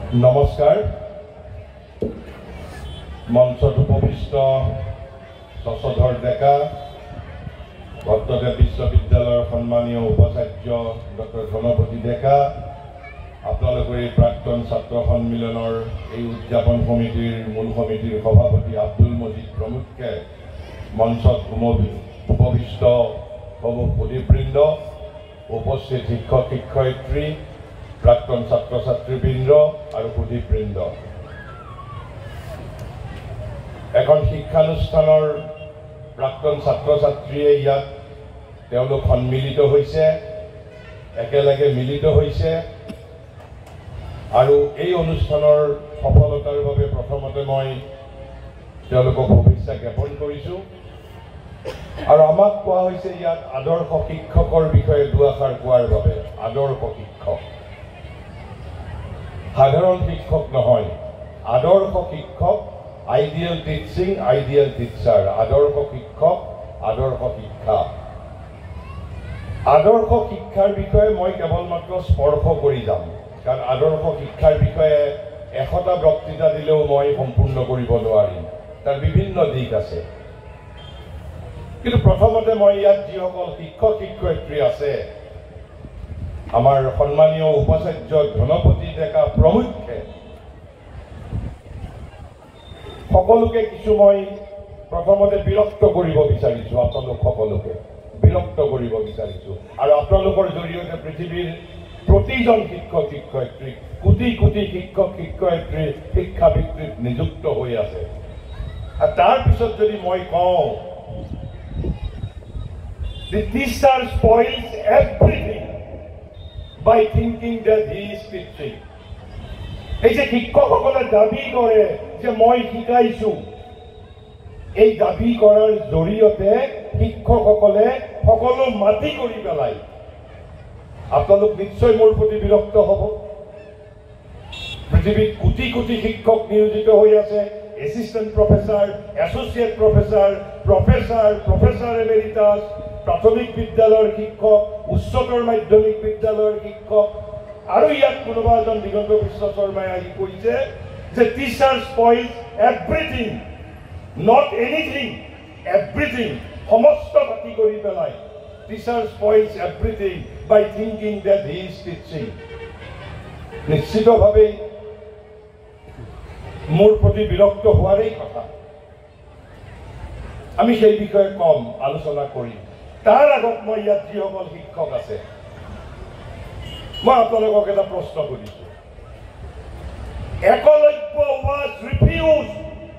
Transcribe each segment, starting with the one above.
নমস্কাৰ মঞ্চত উপবিষ্ট শশধৰ ডেকা ভট্টদেৱ বিশ্ববিদ্যালয়ৰ সন্মানীয় উপাচাৰ্য ডক্টৰ ধনপতি ডেকা আপোনালোকৰ এই প্ৰাক্তন ছাত্ৰ সন্মিলনৰ এই উদযাপন সমিতিৰ মূল সমিতিৰ সভাপতি আব্দুল মজিদ প্ৰমুখ্যে মঞ্চত উপবিষ্ট সুধীবৃন্দ উপস্থিত শিক্ষক শিক্ষয়িত্ৰী প্ৰাক্তন ছাত্ৰ ছাত্ৰীবৃন্দ আৰু সুধীবৃন্দ এখন শিক্ষানুষ্ঠানৰ প্ৰাক্তন ছাত্ৰ ছাত্ৰীয়ে ইয়াত তেওঁলোক সন্মিলিত হৈছে একেলগে মিলিত হৈছে আৰু এই অনুষ্ঠানৰ সফলতাৰ বাবে প্ৰথমতে মই তেওঁলোকক শুভেচ্ছা জ্ঞাপন কৰিছোঁ আৰু আমাক কোৱা হৈছে ইয়াত আদৰ্শ শিক্ষকৰ বিষয়ে দুআষাৰ কোৱাৰ বাবে আদৰ্শ শিক্ষক সাধাৰণ শিক্ষক নহয় আদৰ্শ শিক্ষক আইডিয়েল টিচিং আইডিয়েল টিচাৰ আদৰ্শ শিক্ষক আদৰ্শ শিক্ষা আদৰ্শ শিক্ষাৰ বিষয়ে মই কেৱল মাত্ৰ স্পৰ্শ কৰি যাম কাৰণ আদৰ্শ শিক্ষাৰ বিষয়ে 100টা বক্তৃতা দিলেও মই সম্পূৰ্ণ কৰিব নোৱাৰিম তাৰ বিভিন্ন দিশ আছে কিন্তু প্ৰথমতে মই ইয়াত যিসকল শিক্ষক শিক্ষয়িত্ৰী আছে আমাৰ সন্মানীয় উপাচাৰ্য ধনপতি ডেকা প্ৰমুখ্যে সকলোকে কিছু মই প্ৰথমতে বিৰক্ত কৰিব বিচাৰিছোঁ আপোনালোক সকলোকে বিৰক্ত কৰিব বিচাৰিছোঁ আৰু আপোনালোকৰ জৰিয়তে পৃথিৱীৰ প্ৰতিজন শিক্ষক শিক্ষয়িত্ৰী কোটি কোটি শিক্ষক শিক্ষয়িত্ৰী শিক্ষাবৃত্তিত নিযুক্ত হৈ আছে আৰু তাৰ পিছত যদি মই কওঁ the teacher spoils everything by thinking that he is teaching এই যে শিক্ষকসকলে দাবী কৰে যে মই শিকাইছোঁ এই দাবী কৰাৰ জৰিয়তে শিক্ষকসকলে সকলো মাটি কৰি পেলায় আপোনালোক নিশ্চয় মোৰ প্ৰতি বিৰক্ত হ'ব পৃথিৱীত কোটি কোটি শিক্ষক নিয়োজিত হৈ আছে assistant professor associate professor professor professor এমেৰিটাছ প্ৰাথমিক বিদ্যালয়ৰ শিক্ষক উচ্চতৰ মাধ্যমিক বিদ্যালয়ৰ শিক্ষক আৰু ইয়াত কোনোবা এজন দিগন্ত বিশ্ব শৰ্মাই আহি কৈছে যে teacher spoils everything not anything everything সমস্ত বাতি কৰি পেলায় teacher spoils everything by thinking that he is teaching নিশ্চিতভাৱে মোৰ প্ৰতি বিৰক্ত হোৱাৰেই কথা আমি সেই বিষয়ে কম আলোচনা কৰিম তাৰ আগত মই ইয়াত যিসকল শিক্ষক আছে মই আপোনালোকক এটা প্ৰশ্ন কৰিছোঁ Eklavya was refused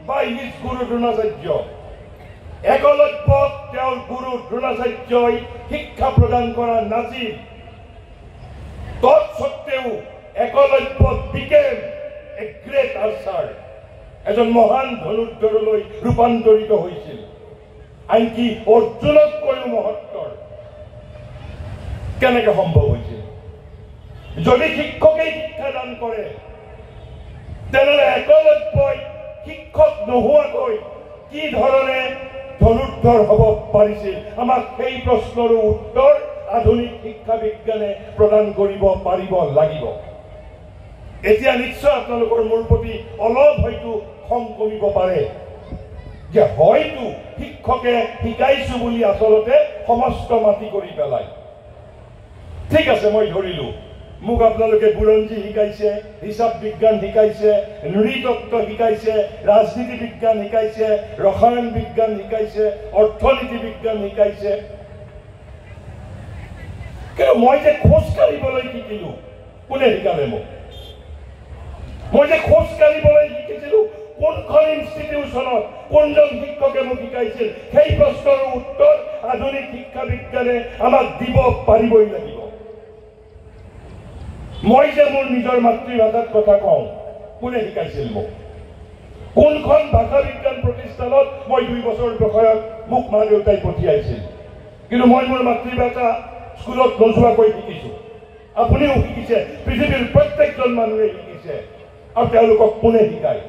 by his গুৰু দ্ৰোণাচাৰ্য একলব্যক তেওঁৰ গুৰু দ্ৰোণাচাৰ্যই শিক্ষা প্ৰদান কৰা নাছিল তৎসত্ত্বেও Eklavya became a great archer এজন মহান ধনুৰ্ধৰলৈ ৰূপান্তৰিত হৈছিল আনকি অৰ্জুনতকৈও মহত্তৰ কেনেকৈ সম্ভৱ হৈছিল যদি শিক্ষকেই শিক্ষাদান কৰে তেনেহ'লে একলব্যই শিক্ষক নোহোৱাকৈ কি ধৰণে ধনুৰ্ধৰ হ'ব পাৰিছিল আমাক সেই প্ৰশ্নৰো উত্তৰ আধুনিক শিক্ষা বিজ্ঞানে প্ৰদান কৰিব পাৰিব লাগিব এতিয়া নিশ্চয় আপোনালোকৰ মোৰ প্ৰতি অলপ হয়তো খং কমিব পাৰে যে হয়তো শিক্ষকে শিকাইছোঁ বুলি আচলতে সমস্ত মাটি কৰি পেলায় ঠিক আছে মই ধৰিলোঁ মোক আপোনালোকে বুৰঞ্জী শিকাইছে হিচাপ বিজ্ঞান শিকাইছে নৃতত্ব শিকাইছে ৰাজনীতি বিজ্ঞান শিকাইছে ৰসায়ন বিজ্ঞান শিকাইছে অৰ্থনীতি বিজ্ঞান শিকাইছে কিন্তু মই যে খোজ কাঢ়িবলৈ শিকিলোঁ কোনে শিকালে মোক মই যে খোজ কাঢ়িবলৈ শিকিছিলোঁ কোনখন ইনষ্টিটিউশ্যনত কোনজন শিক্ষকে মোক শিকাইছিল সেই প্ৰশ্নৰ উত্তৰ আধুনিক শিক্ষা বিজ্ঞানে আমাক দিব পাৰিবই লাগিব মই যে মোৰ নিজৰ মাতৃভাষাত কথা কওঁ কোনে শিকাইছিল মোক কোনখন ভাষা বিজ্ঞান প্ৰতিষ্ঠানত মই 2 বছৰ বয়সত মোক মা দেউতাই পঠিয়াইছিল কিন্তু মই মোৰ মাতৃভাষা স্কুলত নোযোৱাকৈ শিকিছোঁ আপুনিও শিকিছে পৃথিৱীৰ প্ৰত্যেকজন মানুহে শিকিছে আৰু তেওঁলোকক কোনে শিকায়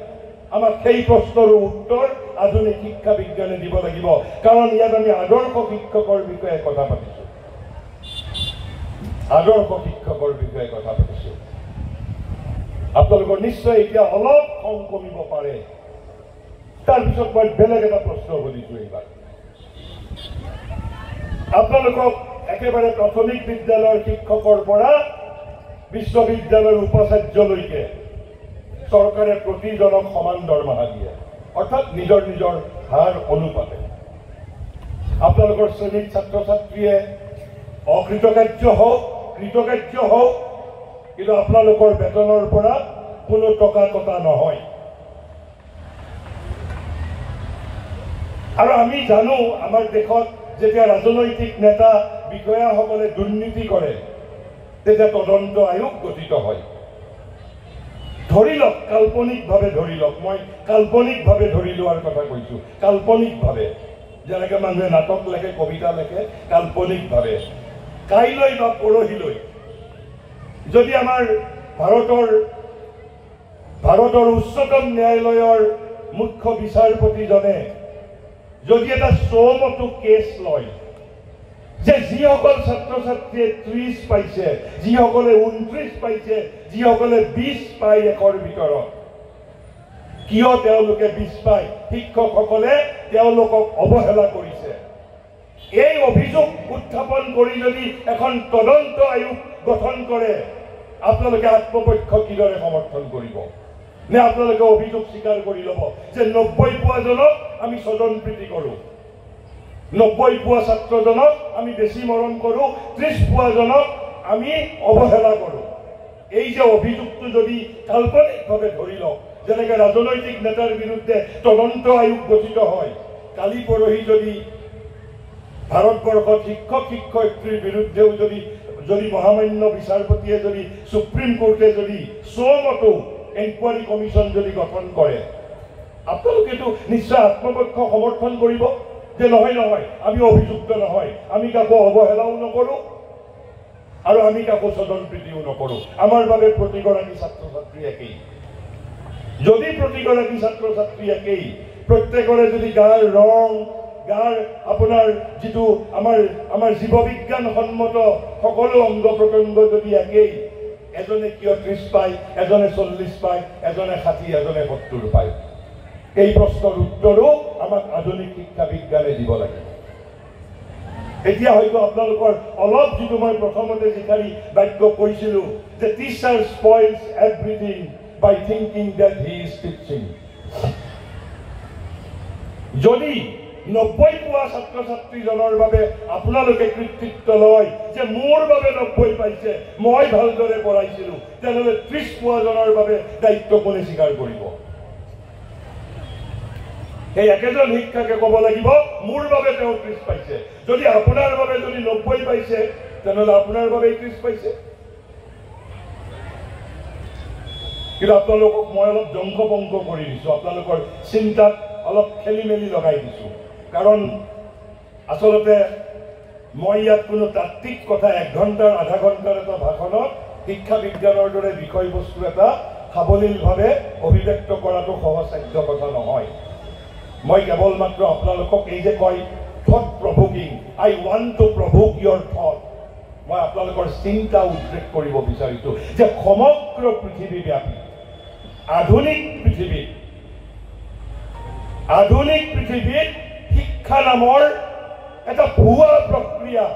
আমাক সেই প্ৰশ্নৰ উত্তৰ আধুনিক শিক্ষা বিজ্ঞানে দিব লাগিব কাৰণ ইয়াত আমি আদৰ্শ শিক্ষকৰ বিষয়ে কথা পাতিছোঁ আদৰ্শ শিক্ষকৰ বিষয়ে কথা পাতিছোঁ আপোনালোকৰ নিশ্চয় এতিয়া অলপ খং কমিব পাৰে। তাৰপিছত মই বেলেগ এটা প্ৰশ্ন সুধিছোঁ এইবাৰ। আপোনালোকক একেবাৰে প্ৰাথমিক বিদ্যালয়ৰ শিক্ষকৰ পৰা বিশ্ববিদ্যালয়ৰ উপাচাৰ্যলৈকে চৰকাৰে প্ৰতিজনক সমান দৰমহা দিয়ে, অৰ্থাৎ নিজৰ নিজৰ হাৰ অনুপাতে। আপোনালোকৰ শ্ৰেণীৰ ছাত্ৰ ছাত্ৰীয়ে অকৃতকাৰ্য হওক কৃতকাৰ্য হওক, কিন্তু আপোনালোকৰ বেতনৰ পৰা কোনো টকা কটা নহয়। আৰু আমি জানো আমাৰ দেশত যেতিয়া ৰাজনৈতিক নেতা বিষয়াসকলে দুৰ্নীতি কৰে তেতিয়া তদন্ত আয়োগ গঠিত হয়। ধৰি লওক, কাল্পনিকভাৱে ধৰি লওক, মই কাল্পনিকভাৱে ধৰি লোৱাৰ কথা কৈছোঁ, কাল্পনিকভাৱে, যেনেকৈ মানুহে নাটক লেখে কবিতা লেখে, কাল্পনিকভাৱে কাইলৈ বা পৰহিলৈ যদি আমাৰ ভাৰতৰ উচ্চতম ন্যায়ালয়ৰ মুখ্য বিচাৰপতিজনে যদি এটা চমতো কেছ লয় যে যিসকল ছাত্ৰ ছাত্ৰীয়ে 30 পাইছে, যিসকলে 29 পাইছে, যিসকলে 20 পায় একৰ ভিতৰত, কিয় তেওঁলোকে 20 পায়, শিক্ষকসকলে তেওঁলোকক অৱহেলা কৰিছে, এই অভিযোগ উত্থাপন কৰি যদি এখন তদন্ত আয়োগ গঠন কৰে, আপোনালোকে আত্মপক্ষ কিদৰে সমৰ্থন কৰিব? নে আপোনালোকে অভিযোগ স্বীকাৰ কৰি ল'ব যে 90 পোৱাজনক আমি স্বজন প্ৰীতি কৰোঁ, 90 পোৱা ছাত্ৰজনক আমি বেছি মৰম কৰোঁ, 30 পোৱাজনক আমি অৱহেলা কৰোঁ? এই যে অভিযোগটো যদি কাল্পনিকভাৱে ধৰি লওক, যেনেকৈ ৰাজনৈতিক নেতাৰ বিৰুদ্ধে তদন্ত আয়োগ গঠিত হয়, কালি পৰহি যদি ভাৰতবৰ্ষত শিক্ষক শিক্ষয়িত্ৰীৰ বিৰুদ্ধেও যদি মহামান্য বিচাৰপতিয়ে যদি সুপ্ৰিম কোৰ্টে যদি চমতো এনকুৱাৰী কমিশ্যন যদি গঠন কৰে, আপোনালোকেতো নিশ্চয় আত্মপক্ষ সমৰ্থন কৰিব যে নহয় নহয়, আমি অভিযুক্ত নহয়, আমি কাকো অৱহেলাও নকৰোঁ আৰু আমি কাকো স্বজন প্ৰীতিও নকৰোঁ, আমাৰ বাবে প্ৰতিগৰাকী ছাত্ৰ ছাত্ৰী একেই। যদি প্ৰতিগৰাকী ছাত্ৰ ছাত্ৰী একেই, প্ৰত্যেকৰে যদি গাৰ ৰং, গাৰ আপোনাৰ যিটো আমাৰ জীৱবিজ্ঞান সন্মত সকলো অংগ প্ৰত্যংগ যদি একেই, এজনে কিয় 30 পায়, এজনে 40 পায়, এজনে 60, এজনে 70 পায়? এই প্ৰশ্নৰ উত্তৰো আমাক আধুনিক শিক্ষা বিজ্ঞানে দিব লাগে। এতিয়া হয়তো আপোনালোকৰ অলপ যিটো মই প্ৰথমতে যিখানি বাক্য কৈছিলোঁ যে teacher spoils everything by thinking that he is teaching. যদি 90 পোৱা ছাত্ৰ ছাত্ৰীজনৰ বাবে আপোনালোকে কৃতিত্ব লয় যে মোৰ বাবে 90 পাইছে, মই ভালদৰে পঢ়াইছিলোঁ, তেনেহ'লে 30 পোৱাজনৰ বাবে দায়িত্ব কোনে স্বীকাৰ কৰিব? সেই একেজন শিক্ষকে ক'ব লাগিব মোৰ বাবে তেওঁ 30 পাইছে। যদি আপোনাৰ বাবে যদি 90 পাইছে, তেনেহ'লে আপোনাৰ বাবে 30 পাইছে। কিন্তু আপোনালোকক মই অলপ জংকপংক কৰি দিছোঁ, আপোনালোকৰ চিন্তাত অলপ খেলি মেলি লগাই দিছোঁ। কাৰণ আচলতে মই ইয়াত কোনো তাত্ত্বিক কথা 1 ঘণ্টাৰ আধা ঘণ্টাৰ এটা ভাষণত শিক্ষা বিজ্ঞানৰ দৰে বিষয়বস্তু এটা সাৱলীলভাৱে অভিব্যক্ত কৰাটো সহজসাধ্য কথা নহয়। মই কেৱল মাত্ৰ আপোনালোকক এই যে কয় thought provoking, I want to provoke your thought, মই আপোনালোকৰ চিন্তা উদ্ৰেক কৰিব বিচাৰিছোঁ যে সমগ্ৰ পৃথিৱীব্যাপী আধুনিক পৃথিৱীত শিক্ষা নামৰ এটা ভুৱা প্ৰক্ৰিয়া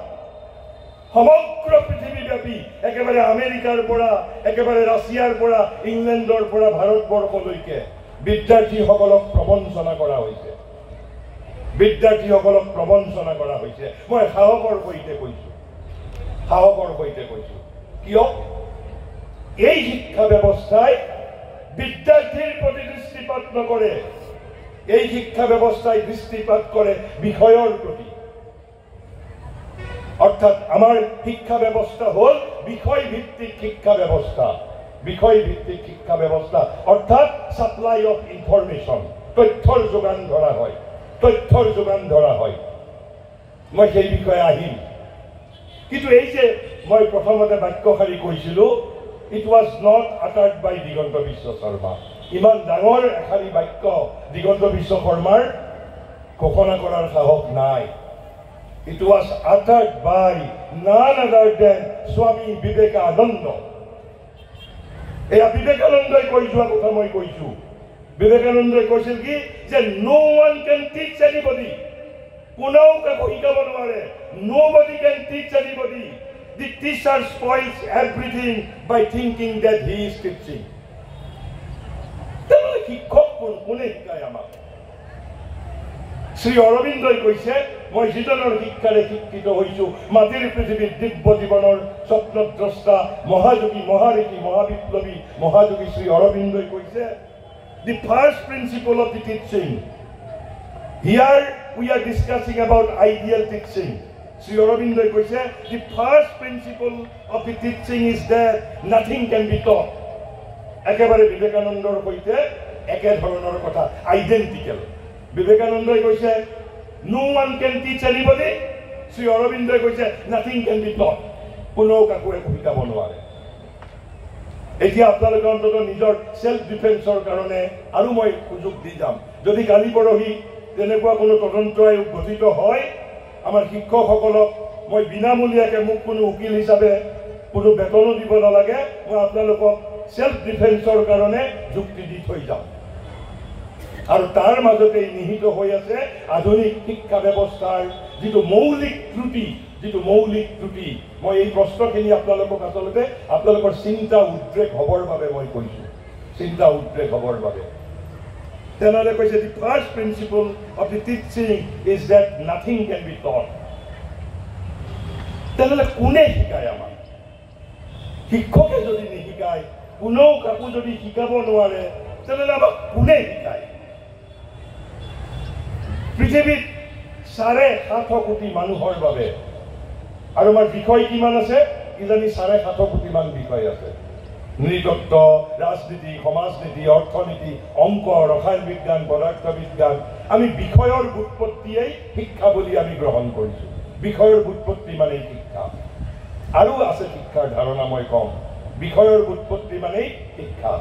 সমগ্ৰ পৃথিৱীব্যাপী, একেবাৰে আমেৰিকাৰ পৰা, একেবাৰে ৰাছিয়াৰ পৰা, ইংলেণ্ডৰ পৰা ভাৰতবৰ্ষলৈকে বিদ্যাৰ্থীসকলক প্ৰবঞ্চনা কৰা হৈছে। মই সাহসৰ সৈতে কৈছোঁ, কিয় এই শিক্ষা ব্যৱস্থাই বিদ্যাৰ্থীৰ প্ৰতি দৃষ্টিপাত নকৰে, এই শিক্ষা ব্যৱস্থাই দৃষ্টিপাত কৰে বিষয়ৰ প্ৰতি। অৰ্থাৎ আমাৰ শিক্ষা ব্যৱস্থা হ'ল বিষয়ভিত্তিক শিক্ষা ব্যৱস্থা, অৰ্থাৎ সাপ্লাই অফ ইনফৰমেশ্যন, তথ্যৰ যোগান ধৰা হয়। মই সেই বিষয়ে আহিম। কিন্তু এই যে মই প্ৰথমতে বাক্যশাৰী কৈছিলোঁ, ইট ৱাজ নট আটাৰ্ড বাই দিগন্ত বিশ্ব শৰ্মা। ইমান ডাঙৰ এশাৰী বাক্য দিগন্ত বিশ্ব শৰ্মাৰ ঘোষণা কৰাৰ সাহস নাই। It was uttered by none other than Swami Vivekananda. এয়া বিবেকানন্দই কৈ যোৱা কথা মই কৈছোঁ। বিবেকানন্দই কৈছিল কি যে নো ওৱান কেন টিচ এনিবডি, কোনেও কাকো শিকাব নোৱাৰে। Nobody can teach anybody. The teacher spoils everything by thinking that he is teaching. তেনে শিক্ষক কোনে শিকায় আমাক? শ্ৰী অৰবিন্দই কৈছে মই জীৱনৰ শিক্ষাৰে শিক্ষিত হৈছোঁ, মাটিৰ পৃথিৱীত দিব্য জীৱনৰ স্বপ্নদ্ৰষ্টা মহাযোগী মহাঋষি মহাবিপ্লৱী মহাযোগী শ্ৰী অৰবিন্দই কৈছে the first principle of the teaching. Here we are discussing about ideal teaching. Sri Aurobindo কৈছে the first principle of the teaching is that nothing can be taught. একেবাৰে বিবেকানন্দৰ সৈতে একে ধৰণৰ কথা, আইডেন্টিকেল। বিবেকানন্দই কৈছে no one can teach anybody. Sri Aurobindo কৈছে nothing can be taught. কোনেও কাকো একো শিকাব নোৱাৰে। এতিয়া আপোনালোকে অন্তত নিজৰ সেলফ ডিফেন্সৰ কাৰণে আৰু মই সুযোগ দি যাম। যদি কালি পৰহি তেনেকুৱা কোনো তদন্ত আয়োগ গঠিত হয়, আমাৰ শিক্ষকসকলক মই বিনামূলীয়াকৈ মোক কোনো উকিল হিচাপে কোনো বেতনো দিব নালাগে, মই আপোনালোকক সেলফ ডিফেন্সৰ কাৰণে যুক্তি দি থৈ যাম। আৰু তাৰ মাজতেই নিহিত হৈ আছে আধুনিক শিক্ষা ব্যৱস্থাৰ যিটো মৌলিক ত্ৰুটি, মই এই প্ৰশ্নখিনি আপোনালোকক আচলতে আপোনালোকৰ চিন্তা উদ্ৰেক হ'বৰ বাবে মই কৈছোঁ, চিন্তা উদ্ৰেক হ'বৰ বাবে। তেনেহ'লে কৈছে the first principle of the teaching is that nothing can be taught. তেনেহ'লে কোনে শিকায় আমাক? শিক্ষকে যদি নিশিকায়, কোনেও কাকো যদি শিকাব নোৱাৰে, তেনেহ'লে আমাক কোনে শিকায়? পৃথিৱীত 7.5 কোটি মানুহৰ বাবে, আৰু আমাৰ বিষয় কিমান আছে? কিজানি 7.5 কোটি মান বিষয় আছে। নৃতত্ব, ৰাজনীতি, সমাজনীতি, অৰ্থনীতি, অংক, ৰসায়ন বিজ্ঞান, পদাৰ্থ বিজ্ঞান। আমি বিষয়ৰ উৎপত্তিয়েই শিক্ষা বুলি আমি গ্ৰহণ কৰিছোঁ। বিষয়ৰ উৎপত্তি মানেই শিক্ষা। আৰু আছে শিক্ষাৰ ধাৰণা, মই কম বিষয়ৰ উৎপত্তি মানেই শিক্ষা।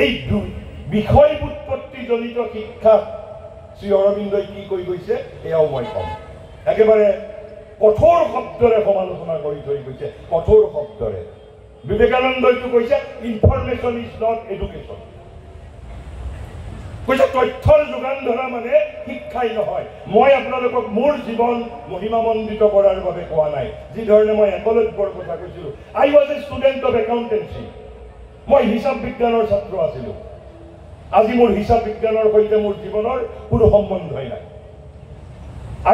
এই বিষয় উৎপত্তিজনিত শিক্ষা শ্ৰী অৰবিন্দই কি কৈ গৈছে এয়াও মই কম। একেবাৰে কঠোৰ শব্দৰে সমালোচনা কৰি থৈ গৈছে, কঠোৰ শব্দৰে। বিবেকানন্দইটো কৈছে ইনফৰমেশ্যন ইজ নট এডুকেশ্যন। কৈছে তথ্যৰ যোগান ধৰা মানে শিক্ষাই নহয়। মই আপোনালোকক মোৰ জীৱন মহিমামণ্ডিত কৰাৰ বাবে কোৱা নাই। যি ধৰণে মই একলব্যৰ কথা কৈছিলোঁ, I was a student of accountancy. মই হিচাপ বিজ্ঞানৰ ছাত্ৰ আছিলোঁ। আজি মোৰ হিচাপ বিজ্ঞানৰ সৈতে মোৰ জীৱনৰ কোনো সম্বন্ধই নাই।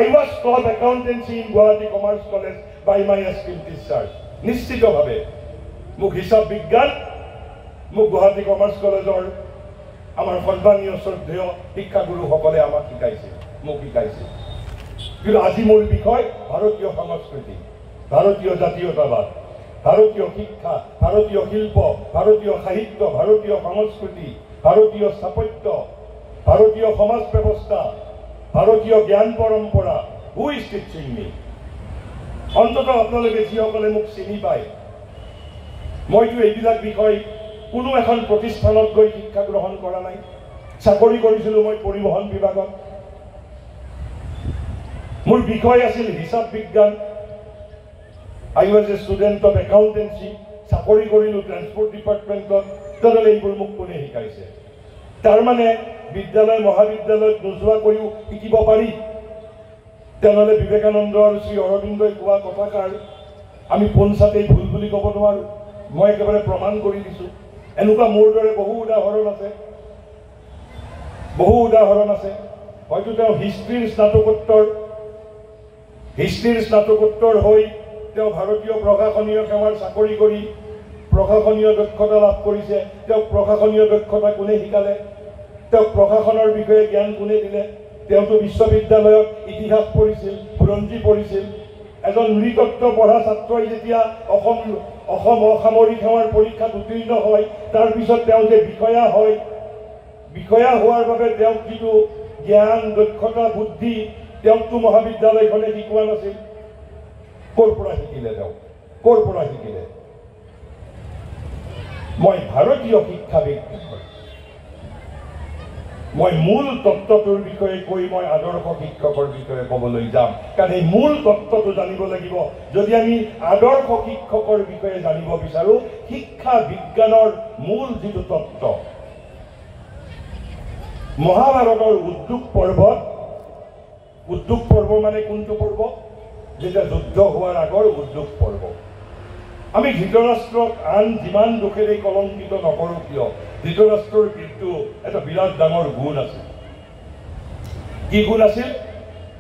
I was taught accountancy in Guwahati Commerce College by my esteemed teachers. নিশ্চিতভাৱে মোক হিচাপ বিজ্ঞান মোক গুৱাহাটী কমাৰ্চ কলেজৰ আমাৰ সন্মানীয় শ্ৰদ্ধেয় শিক্ষাগুৰুসকলে আমাক শিকাইছিল, মোক শিকাইছিল। কিন্তু আজি মোৰ বিষয় ভাৰতীয় সংস্কৃতি, ভাৰতীয় জাতীয়তাবাদ, ভাৰতীয় শিক্ষা, ভাৰতীয় শিল্প, ভাৰতীয় সাহিত্য, ভাৰতীয় সংস্কৃতি, ভাৰতীয় স্থাপত্য, ভাৰতীয় সমাজ ব্যৱস্থা, ভাৰতীয় জ্ঞান পৰম্পৰা। হু ইজ টিচিং মি? অন্ততঃ আপোনালোকে যিসকলে মোক চিনি পায়, মইতো এইবিলাক বিষয় কোনো এখন প্ৰতিষ্ঠানত গৈ শিক্ষা গ্ৰহণ কৰা নাই। চাকৰি কৰিছিলোঁ মই পৰিবহণ বিভাগত। মোৰ বিষয় আছিল হিচাপ বিজ্ঞান। I was a student of accountancy. চাকৰি কৰিলোঁ ট্ৰেন্সপৰ্ট ডিপাৰ্টমেণ্টত। তেনেহ'লে এইবোৰ মোক কোনে শিকাইছে? তাৰমানে বিদ্যালয় মহাবিদ্যালয়ত নোযোৱা কৰিও শিকিব পাৰি। তেনেহ'লে বিবেকানন্দ আৰু শ্ৰী অৰবিন্দই কোৱা কথাষাৰ আমি পোনছাতেই ভুল বুলি ক'ব নোৱাৰোঁ। মই একেবাৰে প্ৰমাণ কৰি দিছোঁ। এনেকুৱা মোৰ দৰে বহু উদাহৰণ আছে। হয়তো তেওঁ হিষ্ট্ৰীৰ স্নাতকোত্তৰ হৈ তেওঁ ভাৰতীয় প্ৰশাসনীয় সেৱাৰ চাকৰি কৰি প্ৰশাসনীয় দক্ষতা লাভ কৰিছে। তেওঁক প্ৰশাসনীয় দক্ষতা কোনে শিকালে? তেওঁক প্ৰশাসনৰ বিষয়ে জ্ঞান কোনে দিলে? তেওঁতো বিশ্ববিদ্যালয়ত ইতিহাস পঢ়িছিল, বুৰঞ্জী পঢ়িছিল। এজন নৃতত্ব পঢ়া ছাত্ৰই যেতিয়া অসম অসামৰিক সেৱাৰ পৰীক্ষাত উত্তীৰ্ণ হয়, তাৰপিছত তেওঁ যে বিষয়া হয়, বিষয়া হোৱাৰ বাবে তেওঁক যিটো জ্ঞান, দক্ষতা, বুদ্ধি, তেওঁকতো মহাবিদ্যালয়খনে শিকোৱা নাছিল। ক'ৰ পৰা শিকিলে তেওঁ? ক'ৰ পৰা শিকিলে? মই ভাৰতীয় শিক্ষা বিজ্ঞানৰ মই মূল তত্ত্বটোৰ বিষয়ে কৈ মই আদৰ্শ শিক্ষকৰ বিষয়ে ক'বলৈ যাম, কাৰণ এই মূল তত্ত্বটো জানিব লাগিব। যদি আমি আদৰ্শ শিক্ষকৰ বিষয়ে জানিব বিচাৰোঁ, শিক্ষা বিজ্ঞানৰ মূল যিটো তত্ত্ব, মহাভাৰতৰ উদ্যোগ পৰ্ব মানে কোনটো পৰ্ব? যেতিয়া যুদ্ধ হোৱাৰ আগৰ উদ্যোগ পৰ্ব। আমি ধৃতৰাষ্ট্ৰক আন যিমান দুখেৰে কলংকিত নকৰোঁ কিয়, ধৃতৰাষ্ট্ৰৰ কিন্তু এটা বিৰাট ডাঙৰ গুণ আছিল। কি গুণ আছিল?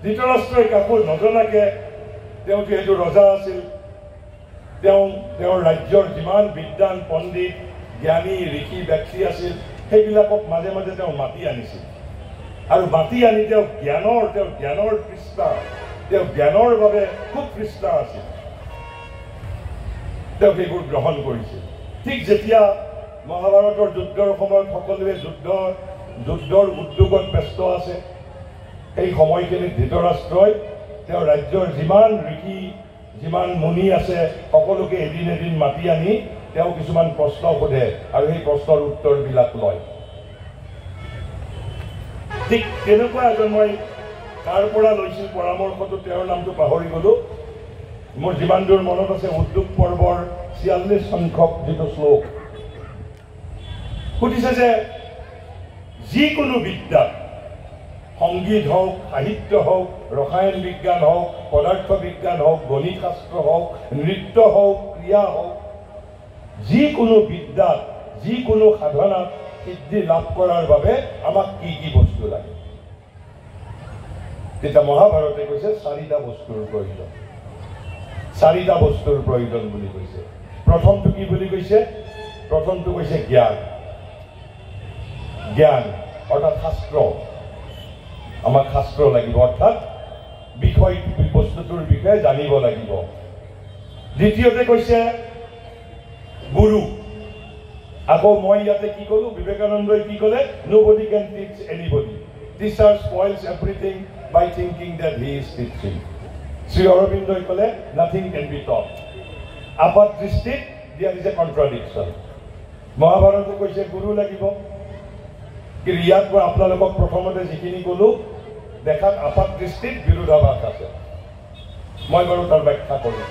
ধৃতৰাষ্ট্ৰই কাকো নজনাকে, তেওঁ যিহেতু ৰজা আছিল, তেওঁৰ ৰাজ্যৰ যিমান বিদ্বান পণ্ডিত জ্ঞানী ঋষি ব্যক্তি আছিল, সেইবিলাকক মাজে মাজে তেওঁ মাতি আনিছিল। আৰু মাতি আনি তেওঁ জ্ঞানৰ পৃষ্ঠা, তেওঁ জ্ঞানৰ বাবে খুব পৃষ্ঠা আছিল, তেওঁ সেইবোৰ গ্ৰহণ কৰিছিল। ঠিক যেতিয়া মহাভাৰতৰ যুদ্ধৰ সময়ত সকলোৱে যুদ্ধৰ উদ্যোগত ব্যস্ত আছে, সেই সময়খিনিত ধৃতৰাষ্ট্ৰই তেওঁৰ ৰাজ্যৰ যিমান ঋষি যিমান মুনি আছে সকলোকে এদিন মাতি আনি তেওঁ কিছুমান প্ৰশ্ন সোধে আৰু সেই প্ৰশ্নৰ উত্তৰবিলাক লয়। ঠিক তেনেকুৱা এজন, মই কাৰ পৰা লৈছিল পৰামৰ্শটো, তেওঁৰ নামটো পাহৰি গ'লো। মোৰ যিমান দূৰ মনত আছে, উদ্যোগ পৰ্বৰ 46 সংখ্যক যিটো শ্লোক সুধিছে যে যিকোনো বিদ্যা, সংগীত হওক, সাহিত্য হওক, ৰসায়ন বিজ্ঞান হওক, পদাৰ্থ বিজ্ঞান হওক, গণিত শাস্ত্ৰ হওক, নৃত্য হওক, ক্ৰিয়া হওক, যিকোনো বিদ্যাত, যিকোনো সাধনাত সিদ্ধি লাভ কৰাৰ বাবে আমাক কি কি বস্তু লাগে? তেতিয়া মহাভাৰতে কৈছে 4টা বস্তুৰ প্ৰয়োজন। 4টা বস্তুৰ প্ৰয়োজন বুলি কৈছে। প্ৰথমটো কি বুলি কৈছে? প্ৰথমটো কৈছে জ্ঞান। জ্ঞান অৰ্থাৎ শাস্ত্ৰ, আমাক শাস্ত্ৰ লাগিব, অৰ্থাৎ বস্তুটোৰ বিষয়ে জানিব লাগিব। দ্বিতীয়তে কৈছে গুৰু। আকৌ মই ইয়াতে কি ক'লো, বিবেকানন্দই কি ক'লে? Nobody can teach anybody. Teacher spoils everything by thinking that he is teaching. Shri অৰবিন্দই ক'লে nothing can be taught. আপাত দৃষ্টিত there is a contradiction. মহাভাৰতে কৈছে গুৰু লাগিব, কিন্তু ইয়াত মই আপোনালোকক প্ৰথমতে যিখিনি ক'লো দেখাত আপাত দৃষ্টিত বিৰোধাভাস আছে। মই বাৰু তাৰ ব্যাখ্যা কৰিম।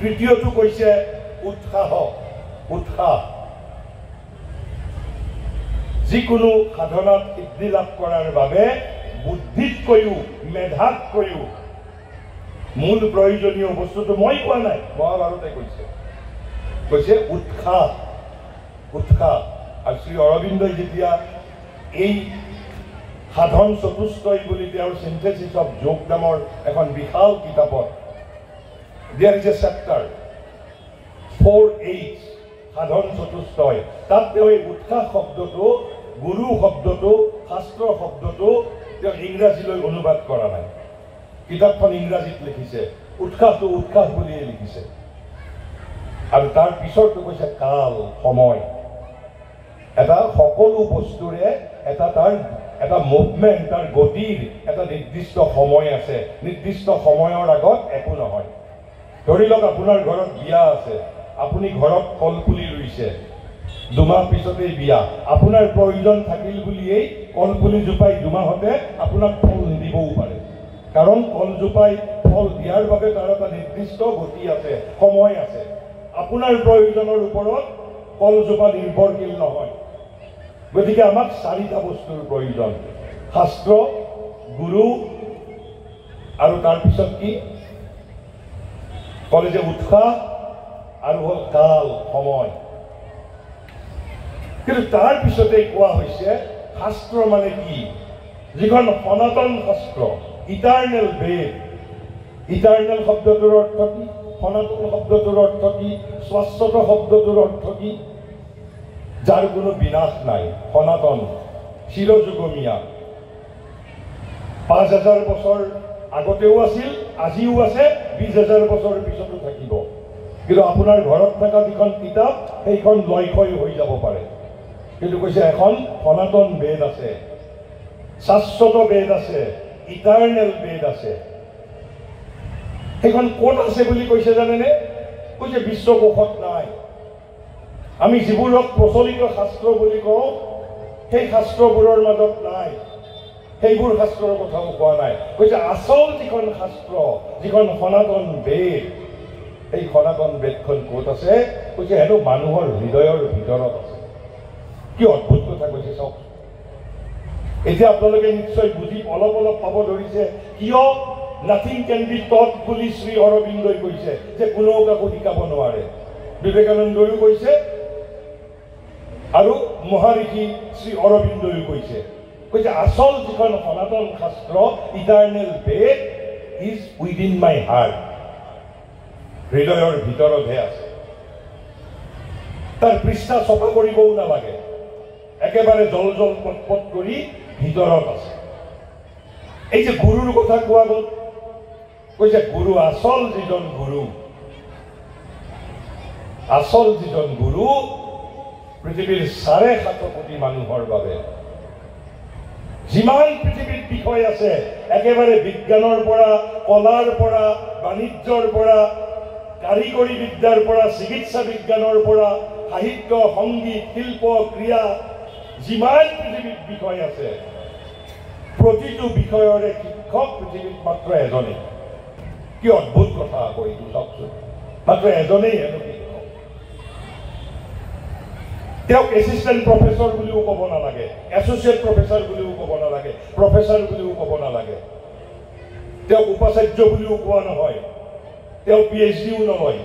তৃতীয়টো কৈছে উৎসাহ। যিকোনো সাধনাত সিদ্ধি লাভ কৰাৰ বাবে বুদ্ধিতকৈও মেধাতকৈও মূল প্ৰয়োজনীয় বস্তুটো মই কোৱা নাই, মহাভাৰতে কৈছে উৎসাহ। আৰু শ্ৰী অৰবিন্দই যেতিয়া এই সাধন চতুষ্টয় বুলি তেওঁৰ চিন্থেচিছ অফ যোগ নামৰ এখন বিশাল কিতাপত there is a chapter 4H সাধন চতুষ্টয়, তাত তেওঁ এই উৎসাহ শব্দটো, গুৰু শব্দটো, শাস্ত্ৰ শব্দটো তেওঁ ইংৰাজীলৈ অনুবাদ কৰা নাই। কিতাপখন ইংৰাজীত লিখিছে, উৎসাহটো উৎসাহ বুলিয়ে লিখিছে। আৰু তাৰ পিছৰটো কৈছে কাল, সময়। এটা সকলো বস্তুৰে এটা মুভমেণ্ট, তাৰ গতিৰ এটা নিৰ্দিষ্ট সময় আছে। নিৰ্দিষ্ট সময়ৰ আগত একো নহয়। ধৰি লওক আপোনাৰ ঘৰত বিয়া আছে, আপুনি ঘৰত কলপুলি ৰুইছে, 2 মাহ পিছতেই বিয়া। আপোনাৰ প্ৰয়োজন থাকিল বুলিয়েই কলপুলিজোপাই 2 মাহতে আপোনাক ফল নিদিবও পাৰে, কাৰণ কলজোপাই ফল দিয়াৰ বাবে তাৰ এটা নিৰ্দিষ্ট গতি আছে, সময় আছে। আপোনাৰ প্ৰয়োজনৰ ওপৰত কলজোপা নিৰ্ভৰশীল নহয়। গতিকে আমাক 4টা বস্তুৰ প্ৰয়োজন: শাস্ত্ৰ, গুৰু, আৰু তাৰপিছত কি ক'লে যে উৎসাহ, আৰু হ'ল কাল, সময়। কিন্তু তাৰ পিছতেই কোৱা হৈছে শাস্ত্ৰ মানে কি? যিখন সনাতন শাস্ত্ৰ, ইটাৰনেল বেদ। ইটাৰনেল শব্দটোৰ অৰ্থ কি? সনাতন শব্দটোৰ অৰ্থ কি? শাশ্বত শব্দটোৰ অৰ্থ কি? যাৰ কোনো বিনাশ নাই, সনাতন, চিৰযুগমীয়া। 5000 বছৰ আগতেও আছিল, আজিও আছে, 20000 বছৰৰ পিছতো থাকিব। কিন্তু আপোনাৰ ঘৰত থকা যিখন কিতাপ সেইখন লয়ক্ষয় হৈ যাব পাৰে। কিন্তু কৈছে এখন সনাতন বেদ আছে, শাশ্বত বেদ আছে, ইটাৰনেল বেদ আছে। সেইখন ক'ত আছে বুলি কৈছে জানেনে? কৈছে বিশ্বকোষত নাই। আমি যিবোৰক প্ৰচলিত শাস্ত্ৰ বুলি কওঁ সেই শাস্ত্ৰবোৰৰ মাজত নাই, সেইবোৰ শাস্ত্ৰৰ কথাও কোৱা নাই। কৈছে আচল যিখন শাস্ত্ৰ, যিখন সনাতন বেদ, এই সনাতন বেদখন ক'ত আছে? কৈছে হেনো মানুহৰ হৃদয়ৰ ভিতৰত আছে। কি অদ্ভুত কথা কৈছে চাওক। এতিয়া আপোনালোকে নিশ্চয় বুজি অলপ অলপ পাব ধৰিছে কিয় নাথিং কেন বি টট বুলি শ্ৰী অৰবিন্দই কৈছে যে কোনেও কাকো শিকাব নোৱাৰে। বিবেকানন্দইও কৈছে আৰু মহাৰিষি শ্ৰী অৰবিন্দইও কৈছে। কৈছে আচল যিখন সনাতন শাস্ত্ৰ, eternal Veda, is within my heart, হৃদয়ৰ ভিতৰতহে আছে। তাৰ পৃষ্ঠা চফা কৰিবও নালাগে, একেবাৰে জল জল পট পট কৰি ভিতৰত আছে। এই যে গুৰুৰ কথা কোৱা গ'ল, কৈছে গুৰু আচল যিজন গুৰু, আচল যিজন গুৰু পৃথিৱীৰ ৭.৫ কোটি মানুহৰ বাবে। যিমান পৃথিৱীত বিষয় আছে, একেবাৰে বিজ্ঞানৰ পৰা, কলাৰ পৰা, বাণিজ্যৰ পৰা, কাৰিকৰী বিদ্যাৰ পৰা, চিকিৎসা বিজ্ঞানৰ পৰা, সাহিত্য, সংগীত, শিল্প, ক্ৰীড়া, যিমান পৃথিৱীত বিষয় আছে, প্ৰতিটো বিষয়ৰে শিক্ষক পৃথিৱীত মাত্ৰ এজনেই। কি অদ্ভুত কথা আকৌ এইটো চাওকচোন, মাত্ৰ এজনেই হেনো শিক্ষক। তেওঁক এছিষ্টেণ্ট প্ৰফেচৰ বুলিও ক'ব নালাগে, এছ'চিয়েট প্ৰফেচাৰ বুলিও ক'ব নালাগে, প্ৰফেচাৰ বুলিও ক'ব নালাগে, তেওঁক উপাচাৰ্য বুলিও কোৱা নহয়, তেওঁ PhDও নলয়,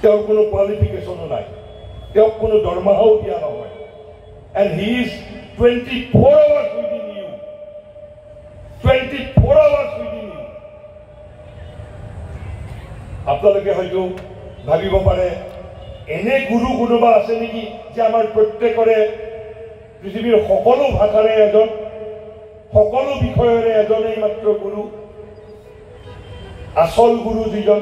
তেওঁৰ কোনো কোৱালিফিকেশ্যনো নাই, তেওঁক কোনো দৰমহাও দিয়া নহয়। And he is 24 hours within you, 24 hours within you. আপোনালোকে হয়তো ভাবিব পাৰে এনে গুৰু কোনোবা আছে নেকি যে আমাৰ প্ৰত্যেকৰে পৃথিৱীৰ সকলো ভাষাৰে এজন, সকলো বিষয়ৰে এজনেই মাত্ৰ গুৰু, আচল গুৰু যিজন।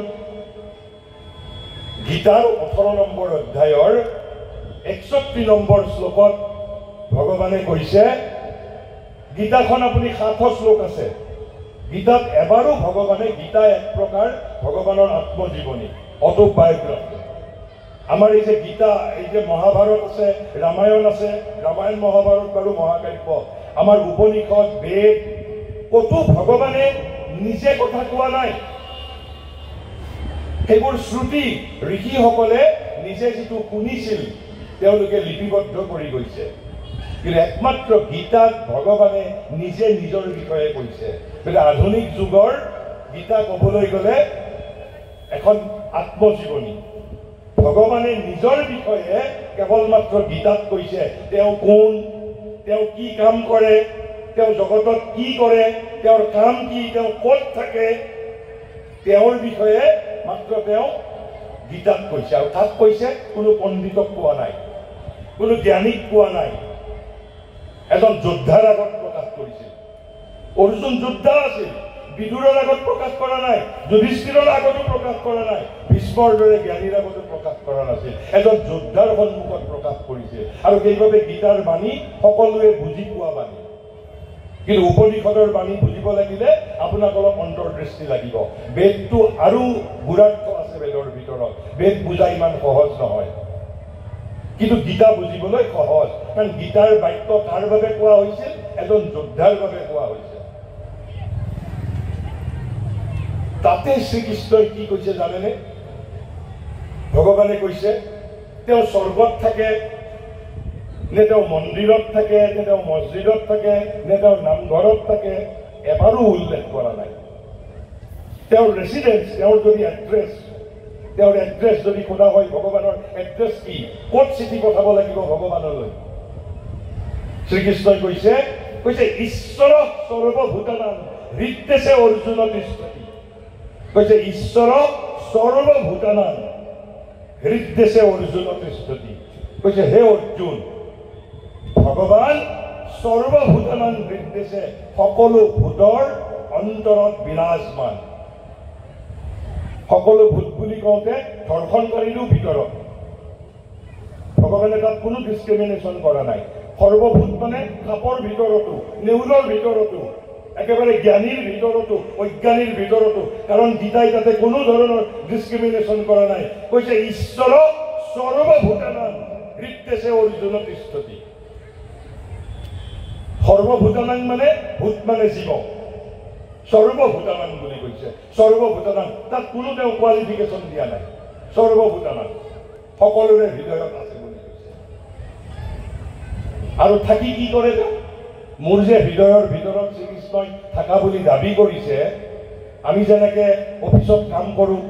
গীতাৰ 18 নম্বৰ অধ্যায়ৰ 61 নম্বৰ শ্লোকত ভগৱানে কৈছে, গীতাখন আপুনি 700 শ্লোক আছে, গীতাত এবাৰো ভগৱানে, গীতা এক প্ৰকাৰ ভগৱানৰ আত্মজীৱনী, অটোবায়োগ্ৰাফি। আমাৰ এই যে গীতা, এই যে মহাভাৰত আছে, ৰামায়ণ আছে, ৰামায়ণ মহাভাৰত বাৰু মহাকাব্য, আমাৰ উপনিষদ, বেদ, ক'তো ভগৱানে নিজে কথা কোৱা নাই। সেইবোৰ শ্ৰুতি ঋষিসকলে নিজে যিটো শুনিছিল তেওঁলোকে লিপিবদ্ধ কৰি গৈছে, কিন্তু একমাত্ৰ গীতাত ভগৱানে নিজে নিজৰ বিষয়ে কৈছে। গতিকে আধুনিক যুগৰ গীতা ক'বলৈ গ'লে এখন আত্মজীৱনী। ভগৱানে নিজৰ বিষয়ে কেৱল মাত্ৰ গীতাত কৈছে, তেওঁ কোন, তেওঁ কি কাম কৰে, তেওঁ জগতত কি কৰে, তেওঁৰ কাম কি, তেওঁ ক'ত থাকে, তেওঁৰ বিষয়ে মাত্ৰ তেওঁ গীতাত কৈছে। আৰু তাত কৈছে কোনো পণ্ডিতক কোৱা নাই, কোনো জ্ঞানীক কোৱা নাই, এজন যোদ্ধাৰ আগত প্ৰকাশ কৰিছিল। অৰ্জুন যোদ্ধা আছিল, বিদুৰৰ আগত প্ৰকাশ কৰা নাই, যুধিষ্ঠিৰৰ আগতো প্ৰকাশ কৰা নাই, ভীষ্মৰ দৰে জ্ঞানীৰ আগতো প্ৰকাশ কৰা নাছিল, এজন যোদ্ধাৰ সন্মুখত প্ৰকাশ কৰিছে। আৰু সেইবাবে গীতাৰ বাণী সকলোৱে বুজি পোৱা বাণী। কিন্তু উপনিষদৰ বাণী বুজিব লাগিলে আপোনাক অলপ অন্তৰ্দৃষ্টি লাগিব। বেদটো আৰু গুৰাৰ্থ আছে বেদৰ ভিতৰত, বেদ বুজা ইমান সহজ নহয়, কিন্তু গীতা বুজিবলৈ সহজ। কাৰণ গীতাৰ বাক্য কাৰ বাবে কোৱা হৈছিল? এজন যোদ্ধাৰ বাবে কোৱা হৈছিল। তাতে শ্ৰীকৃষ্ণই কি কৈছে জানেনে? ভগৱানে কৈছে তেওঁ স্বৰ্গত থাকে নে তেওঁ মন্দিৰত থাকে, নে তেওঁ মছজিদত থাকে, নে তেওঁ নামঘৰত থাকে, এবাৰো উল্লেখ কৰা নাই। তেওঁৰ ৰেচিডেন্স, তেওঁৰ যদি এড্ৰেছ, তেওঁৰ এড্ৰেছ যদি সোধা হয় ভগৱানৰ এড্ৰেছ কি, ক'ত চিঠি পঠাব লাগিব ভগৱানলৈ, শ্ৰীকৃষ্ণই কৈছে ঈশ্বৰ সৰ্বভূতানাং হৃদ্দেশে অৰ্জুন তিষ্ঠতি। কৈছে ঈশ্বৰ সৰ্বভূতানাং হৃদ্দেশে অৰ্জুন তিষ্ঠতি। কৈছে হে অৰ্জুন, ভগৱান সৰ্বভূতানাং হৃদ্দেশে, সকলো ভূতৰ অন্তৰত বিৰাজমান। সকলো ভূত বুলি কওঁতে ধৰ্ষণকাৰীৰো ভিতৰত, ভগৱানে তাত কোনো ডিছক্ৰিমিনেশ্যন কৰা নাই। সৰ্বভূত মানে সাপৰ ভিতৰতো, নেউলৰ ভিতৰতো, একেবাৰে জ্ঞানীৰ ভিতৰতো, অজ্ঞানীৰ ভিতৰতো, কাৰণ গীতাই তাতে কোনো ধৰণৰ ডিছক্ৰিমিনেশ্যন কৰা নাই। কৈছে ঈশ্বৰ সৰ্বভূতানাং হৃদ্দেশে অৰ্জুন তিষ্ঠতি। সৰ্বভূতানাং মানে ভূত মানে জীৱ, সৰ্বভূতানাং বুলি কৈছে। সৰ্বভূতানাং তাত কোনো তেওঁ কোৱালিফিকেশ্যন দিয়া নাই। সৰ্বভূতানাং সকলোৰে হৃদয়ত আছে বুলি কৈছে। আৰু থাকি কি কৰে? মোৰ যে হৃদয়ৰ ভিতৰত শ্ৰীকৃষ্ণই থকা বুলি দাবী কৰিছে, আমি যেনেকে অফিচত কাম কৰোঁ,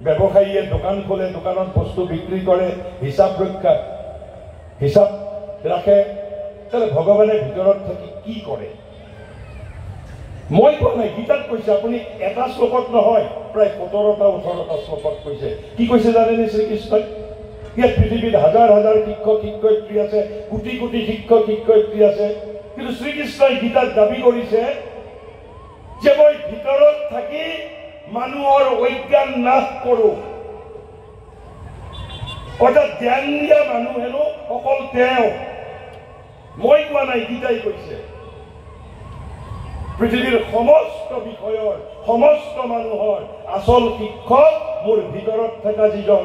ব্যৱসায়ীয়ে দোকান খোলে, দোকানত বস্তু বিক্ৰী কৰে, হিচাপ ৰাখে, তাহলে ভগৱানে ভিতৰত থাকি কি কৰে? মই কোৱা নাই, গীতাত কৈছে। আপুনি এটা শ্লোকত নহয়, প্ৰায় 17টা 18টা শ্লোকত কৈছে। কি কৈছে জানেনে শ্ৰীকৃষ্ণই? ইয়াত পৃথিৱীত হাজাৰ হাজাৰ শিক্ষক শিক্ষয়িত্ৰী আছে, কোটি কোটি শিক্ষক শিক্ষয়িত্ৰী আছে, কিন্তু শ্ৰীকৃষ্ণই গীতাত দাবী কৰিছে যে মই ভিতৰত থাকি মানুহৰ অজ্ঞান নাশ কৰোঁ। অৰ্থাৎ জ্ঞান দিয়া মানুহ হেনো অকল তেওঁ, মই কোৱা নাই, গীতাই কৈছে। পৃথিৱীৰ সমস্ত বিষয়ৰ, সমস্ত মানুহৰ আচল শিক্ষক মোৰ ভিতৰত থকা যিজন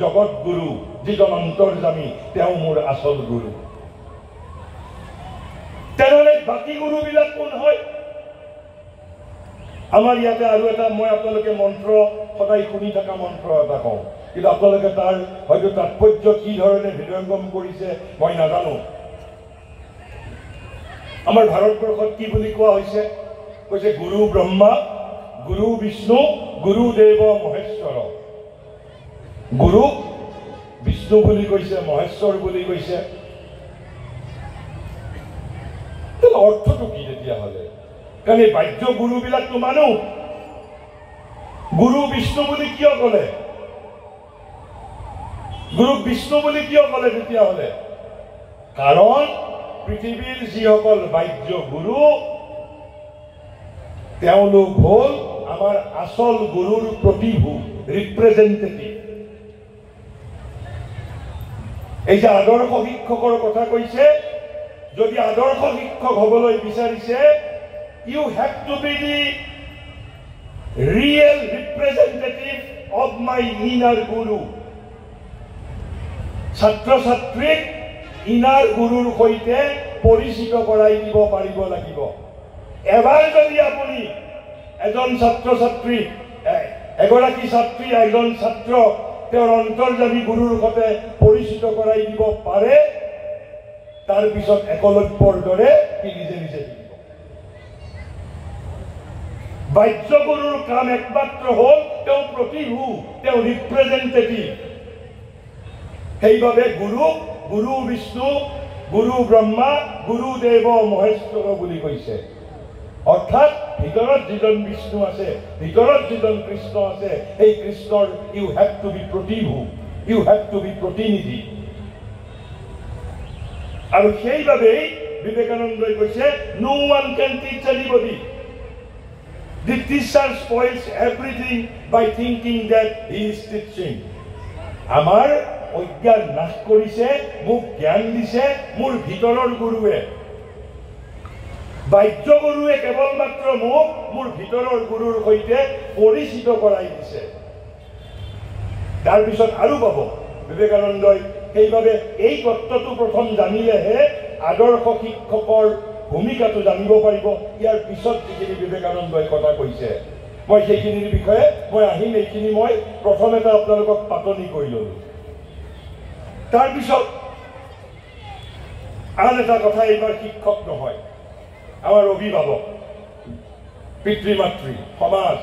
জগত গুৰু, যিজন অন্তৰ্যামী, তেওঁ মোৰ আচল গুৰু। তেনেহ'লে বাকী গুৰুবিলাক কোন হয়? আমাৰ ইয়াতে আৰু এটা, মই আপোনালোকে মন্ত্ৰ সদায় শুনি থকা মন্ত্ৰ এটা কওঁ, কিন্তু আপোনালোকে তাৰ হয়তো তাৎপৰ্য কি ধৰণে হৃদয়ংগম কৰিছে মই নাজানো। আমাৰ ভাৰতবৰ্ষত কি বুলি কোৱা হৈছে? কৈছে গুৰু ব্ৰহ্মা, গুৰু বিষ্ণু, গুৰুদেৱ মহেশ্বৰ। গুৰু বিষ্ণু বুলি কৈছে, মহেশ্বৰ বুলি কৈছে। অৰ্থটো কি তেতিয়াহ'লে? কাৰণ এই বাহ্য গুৰুবিলাকতো মানুহ। গুৰু বিষ্ণু বুলি কিয় ক'লে? গুৰু বিষ্ণু বুলি কিয় ক'লে তেতিয়াহ'লে? কাৰণ পৃথিৱীৰ যিসকল বাহ্য গুৰু, তেওঁলোক হ'ল আমাৰ আচল গুৰুৰ প্ৰতিভূ, ৰিপ্ৰেজেণ্টেটিভ। এই যে আদৰ্শ শিক্ষকৰ কথা কৈছে, যদি আদৰ্শ শিক্ষক হ'বলৈ বিচাৰিছে, you have to be the real representative of my inner guru. ছাত্ৰ ছাত্ৰীক ইনাৰ গুৰুৰ সৈতে পৰিচিত কৰাই দিব পাৰিব লাগিব। এবাৰ যদি আপুনি এজন ছাত্ৰ ছাত্ৰী, এগৰাকী ছাত্ৰী, এজন ছাত্ৰ তেওঁৰ অন্তৰ্যামী গুৰুৰ সৈতে পৰিচিত কৰাই দিব পাৰে, তাৰ পিছত একলব্যৰ দৰে সি নিজে নিজে শিকিব। বাহ্য গুৰুৰ কাম একমাত্ৰ হ'ল তেওঁ প্ৰতিভূ, তেওঁ ৰিপ্ৰেজেণ্টেটিভ। সেইবাবে গুৰুক গুৰু বিষ্ণু, গুৰু ব্ৰহ্মা, গুৰুদেৱ মহেশ্বৰ বুলি কৈছে। অৰ্থাৎ ভিতৰত যিজন বিষ্ণু আছে, ভিতৰত যিজন কৃষ্ণ আছে, সেই কৃষ্ণৰ ইউ হেভ টু বি প্ৰতিভূ, ইউ হেভ টু বি প্ৰতিনিধি। আৰু সেইবাবেই বিবেকানন্দই কৈছে, no one can teach anybody. The teacher spoils everything by thinking that he is teaching. আমাৰ অজ্ঞান নাশ কৰিছে, মোক জ্ঞান দিছে মোৰ ভিতৰৰ গুৰুৱে। বাহ্য গুৰুৱে কেৱল মাত্ৰ মোক মোৰ ভিতৰৰ গুৰুৰ সৈতে পৰিচিত কৰাই দিছে। তাৰপিছত আৰু পাব বিবেকানন্দই। সেইবাবে এই তত্ত্বটো প্ৰথম জানিলেহে আদৰ্শ শিক্ষকৰ ভূমিকাটো জানিব পাৰিব। ইয়াৰ পিছত যিখিনি বিবেকানন্দই কথা কৈছে, মই সেইখিনিৰ বিষয়ে মই আহিম। এইখিনি মই প্ৰথম এটা আপোনালোকক পাতনি কৰি ল'লো। তাৰপিছত আন এটা কথা, এইবাৰ শিক্ষক নহয়, আমাৰ অভিভাৱক, পিতৃ মাতৃ, সমাজ,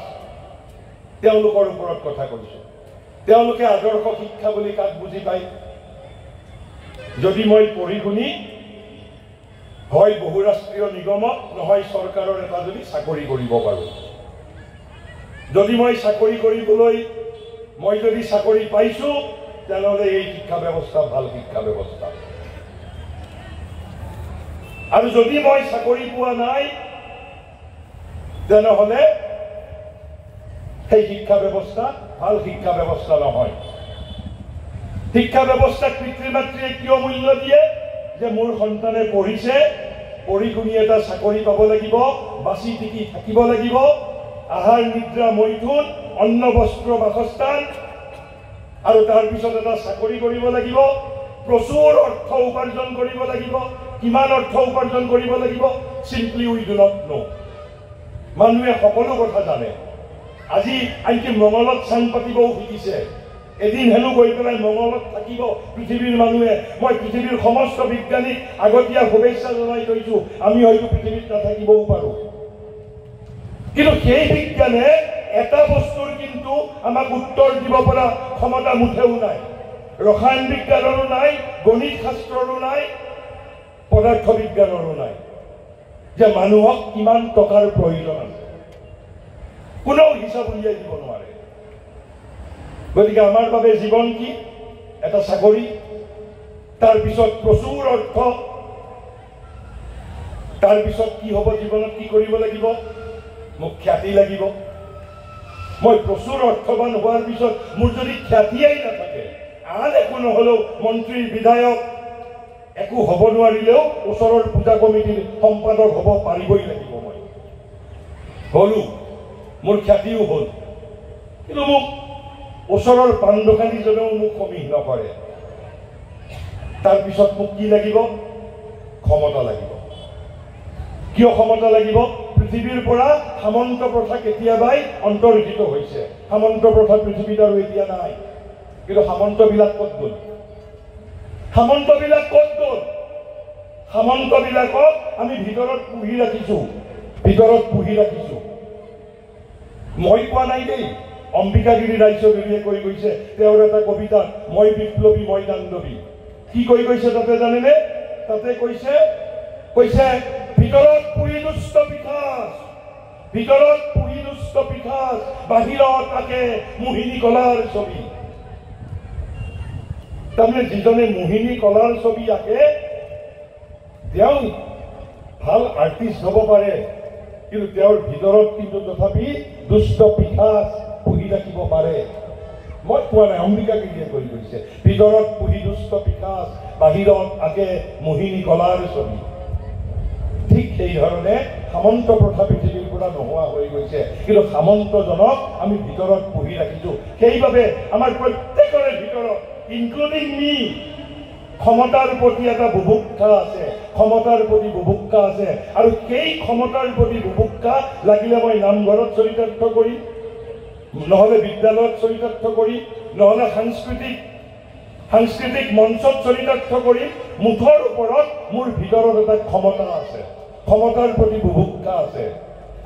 তেওঁলোকৰ ওপৰত কথা কৈছো। তেওঁলোকে আদৰ্শ শিক্ষা বুলি কাক বুজি পায়? যদি মই পঢ়ি শুনি হয় বহুৰাষ্ট্ৰীয় নিগমত, নহয় চৰকাৰৰ এটা যদি চাকৰি কৰিব পাৰোঁ, যদি মই চাকৰি কৰিবলৈ, মই যদি চাকৰি পাইছোঁ, তেনেহ'লে এই শিক্ষা ব্যৱস্থা ভাল শিক্ষা ব্যৱস্থা। আৰু যদি মই চাকৰি পোৱা নাই, তেনেহ'লে সেই শিক্ষা ব্যৱস্থা ভাল শিক্ষা ব্যৱস্থা নহয়। শিক্ষা ব্যৱস্থাক পিতৃ মাতৃয়ে কিয় মূল্য দিয়ে? যে মোৰ সন্তানে পঢ়িছে, পঢ়ি শুনি এটা চাকৰি পাব লাগিব, বাচি টিকি থাকিব লাগিব, আহাৰ নিদ্ৰা মৈথুন, অন্ন বস্ত্ৰ বাসস্থান, আৰু তাৰপিছত এটা চাকৰি কৰিব লাগিব, প্ৰচুৰ অৰ্থ উপাৰ্জন কৰিব লাগিব, কিমান অৰ্থ উপাৰ্জন কৰিব লাগিব simply we do not know মানুহে সকলো কথা জানে আজি আনকি মঙ্গলত চাং পাতিবও শিকিছে এদিন হেনো গৈ পেলাই মঙ্গলত থাকিব পৃথিৱীৰ মানুহে মই পৃথিৱীৰ সমস্ত বিজ্ঞানীক আগতীয়া শুভেচ্ছা জনাই থৈছো আমি হয়তো পৃথিৱীত নাথাকিবও পাৰোঁ কিন্তু সেই বিজ্ঞানে এটা বস্তুৰ কিন্তু আমাক উত্তৰ দিব পৰা ক্ষমতা মুঠেও নাই ৰসায়ন বিজ্ঞানৰো নাই গণিত শাস্ত্ৰৰো নাই পদাৰ্থ বিজ্ঞানৰো নাই যে মানুহক কিমান টকাৰ প্ৰয়োজন আছে কোনেও হিচাপ উলিয়াই দিব নোৱাৰে গতিকে আমাৰ বাবে জীৱন কি এটা চাকৰি তাৰপিছত প্ৰচুৰ অৰ্থ তাৰপিছত কি হ'ব জীৱনত কি কৰিব লাগিব মোক খ্যাতি লাগিব মই প্ৰচুৰ অৰ্থৱান হোৱাৰ পিছত মোৰ যদি খ্যাতিয়েই নাথাকে আন একো নহ'লেও মন্ত্ৰী বিধায়ক একো হ'ব নোৱাৰিলেও ওচৰৰ পূজা কমিটিৰ সম্পাদক হ'ব পাৰিবই লাগিব মই হ'লো মোৰ খ্যাতিও হ'ল কিন্তু মোক ওচৰৰ পাণ দোকানীজনেও মোক সমীহ নকৰে তাৰপিছত মোক কি লাগিব ক্ষমতা লাগিব কিয় ক্ষমতা লাগিব পৃথিৱীৰ পৰা সামন্ত প্ৰথা কেতিয়াবাই অন্তৰ্হিত হৈছে সামন্ত প্ৰথা পৃথিৱীত আৰু এতিয়া নাই কিন্তু সামন্তবিলাক ক'ত গ'ল সামন্তবিলাকক আমি ভিতৰত পুহি ৰাখিছো মই কোৱা নাই দেই অম্বিকাগিৰি ৰাইচৌধুৰীয়ে কৈ গৈছে তেওঁৰ এটা কবিতা মই বিপ্লৱী মই দাণ্ডৱী কি কৈ গৈছে তাতে জানেনে তাতে কৈছে ভিতৰত পুহি দুষ্ট পিঠাচ বাহিৰত তাকে মোহিনী কলাৰ ছবি তাৰমানে যিজনে মোহিনী কলাৰ ছবি আঁকে তেওঁ ভাল আৰ্টিষ্ট হ'ব পাৰে কিন্তু তেওঁৰ ভিতৰত কিন্তু তথাপি দুষ্ট পিঠাচ পুহি ৰাখিব পাৰে মই কোৱা নাই অম্বিকাগিৰিয়ে কৈ গৈছে ভিতৰত পুহি দুষ্ট পিঠাচ বাহিৰত আঁকে মোহিনী কলাৰ ছবি ঠিক সেই ধৰণে সামন্ত প্ৰথা পৃথিৱীৰ পৰা নোহোৱা হৈ গৈছে কিন্তু সামন্তজনক আমি ভিতৰত পুহি ৰাখিছোঁ সেইবাবে আমাৰ প্ৰত্যেকৰে ভিতৰত ইনক্লুডিং মি ক্ষমতাৰ প্ৰতি এটা বুভুক্ষা আছে আৰু সেই ক্ষমতাৰ প্ৰতি বুভুক্ষা লাগিলে মই নামঘৰত চৰিতাৰ্থ কৰিম নহ'লে বিদ্যালয়ত চৰিতাৰ্থ কৰিম নহ'লে সাংস্কৃতিক মঞ্চত চৰিতাৰ্থ কৰিম মুঠৰ ওপৰত মোৰ ভিতৰত এটা ক্ষমতা আছে ক্ষমতাৰ প্ৰতি বুভুক্ষা আছে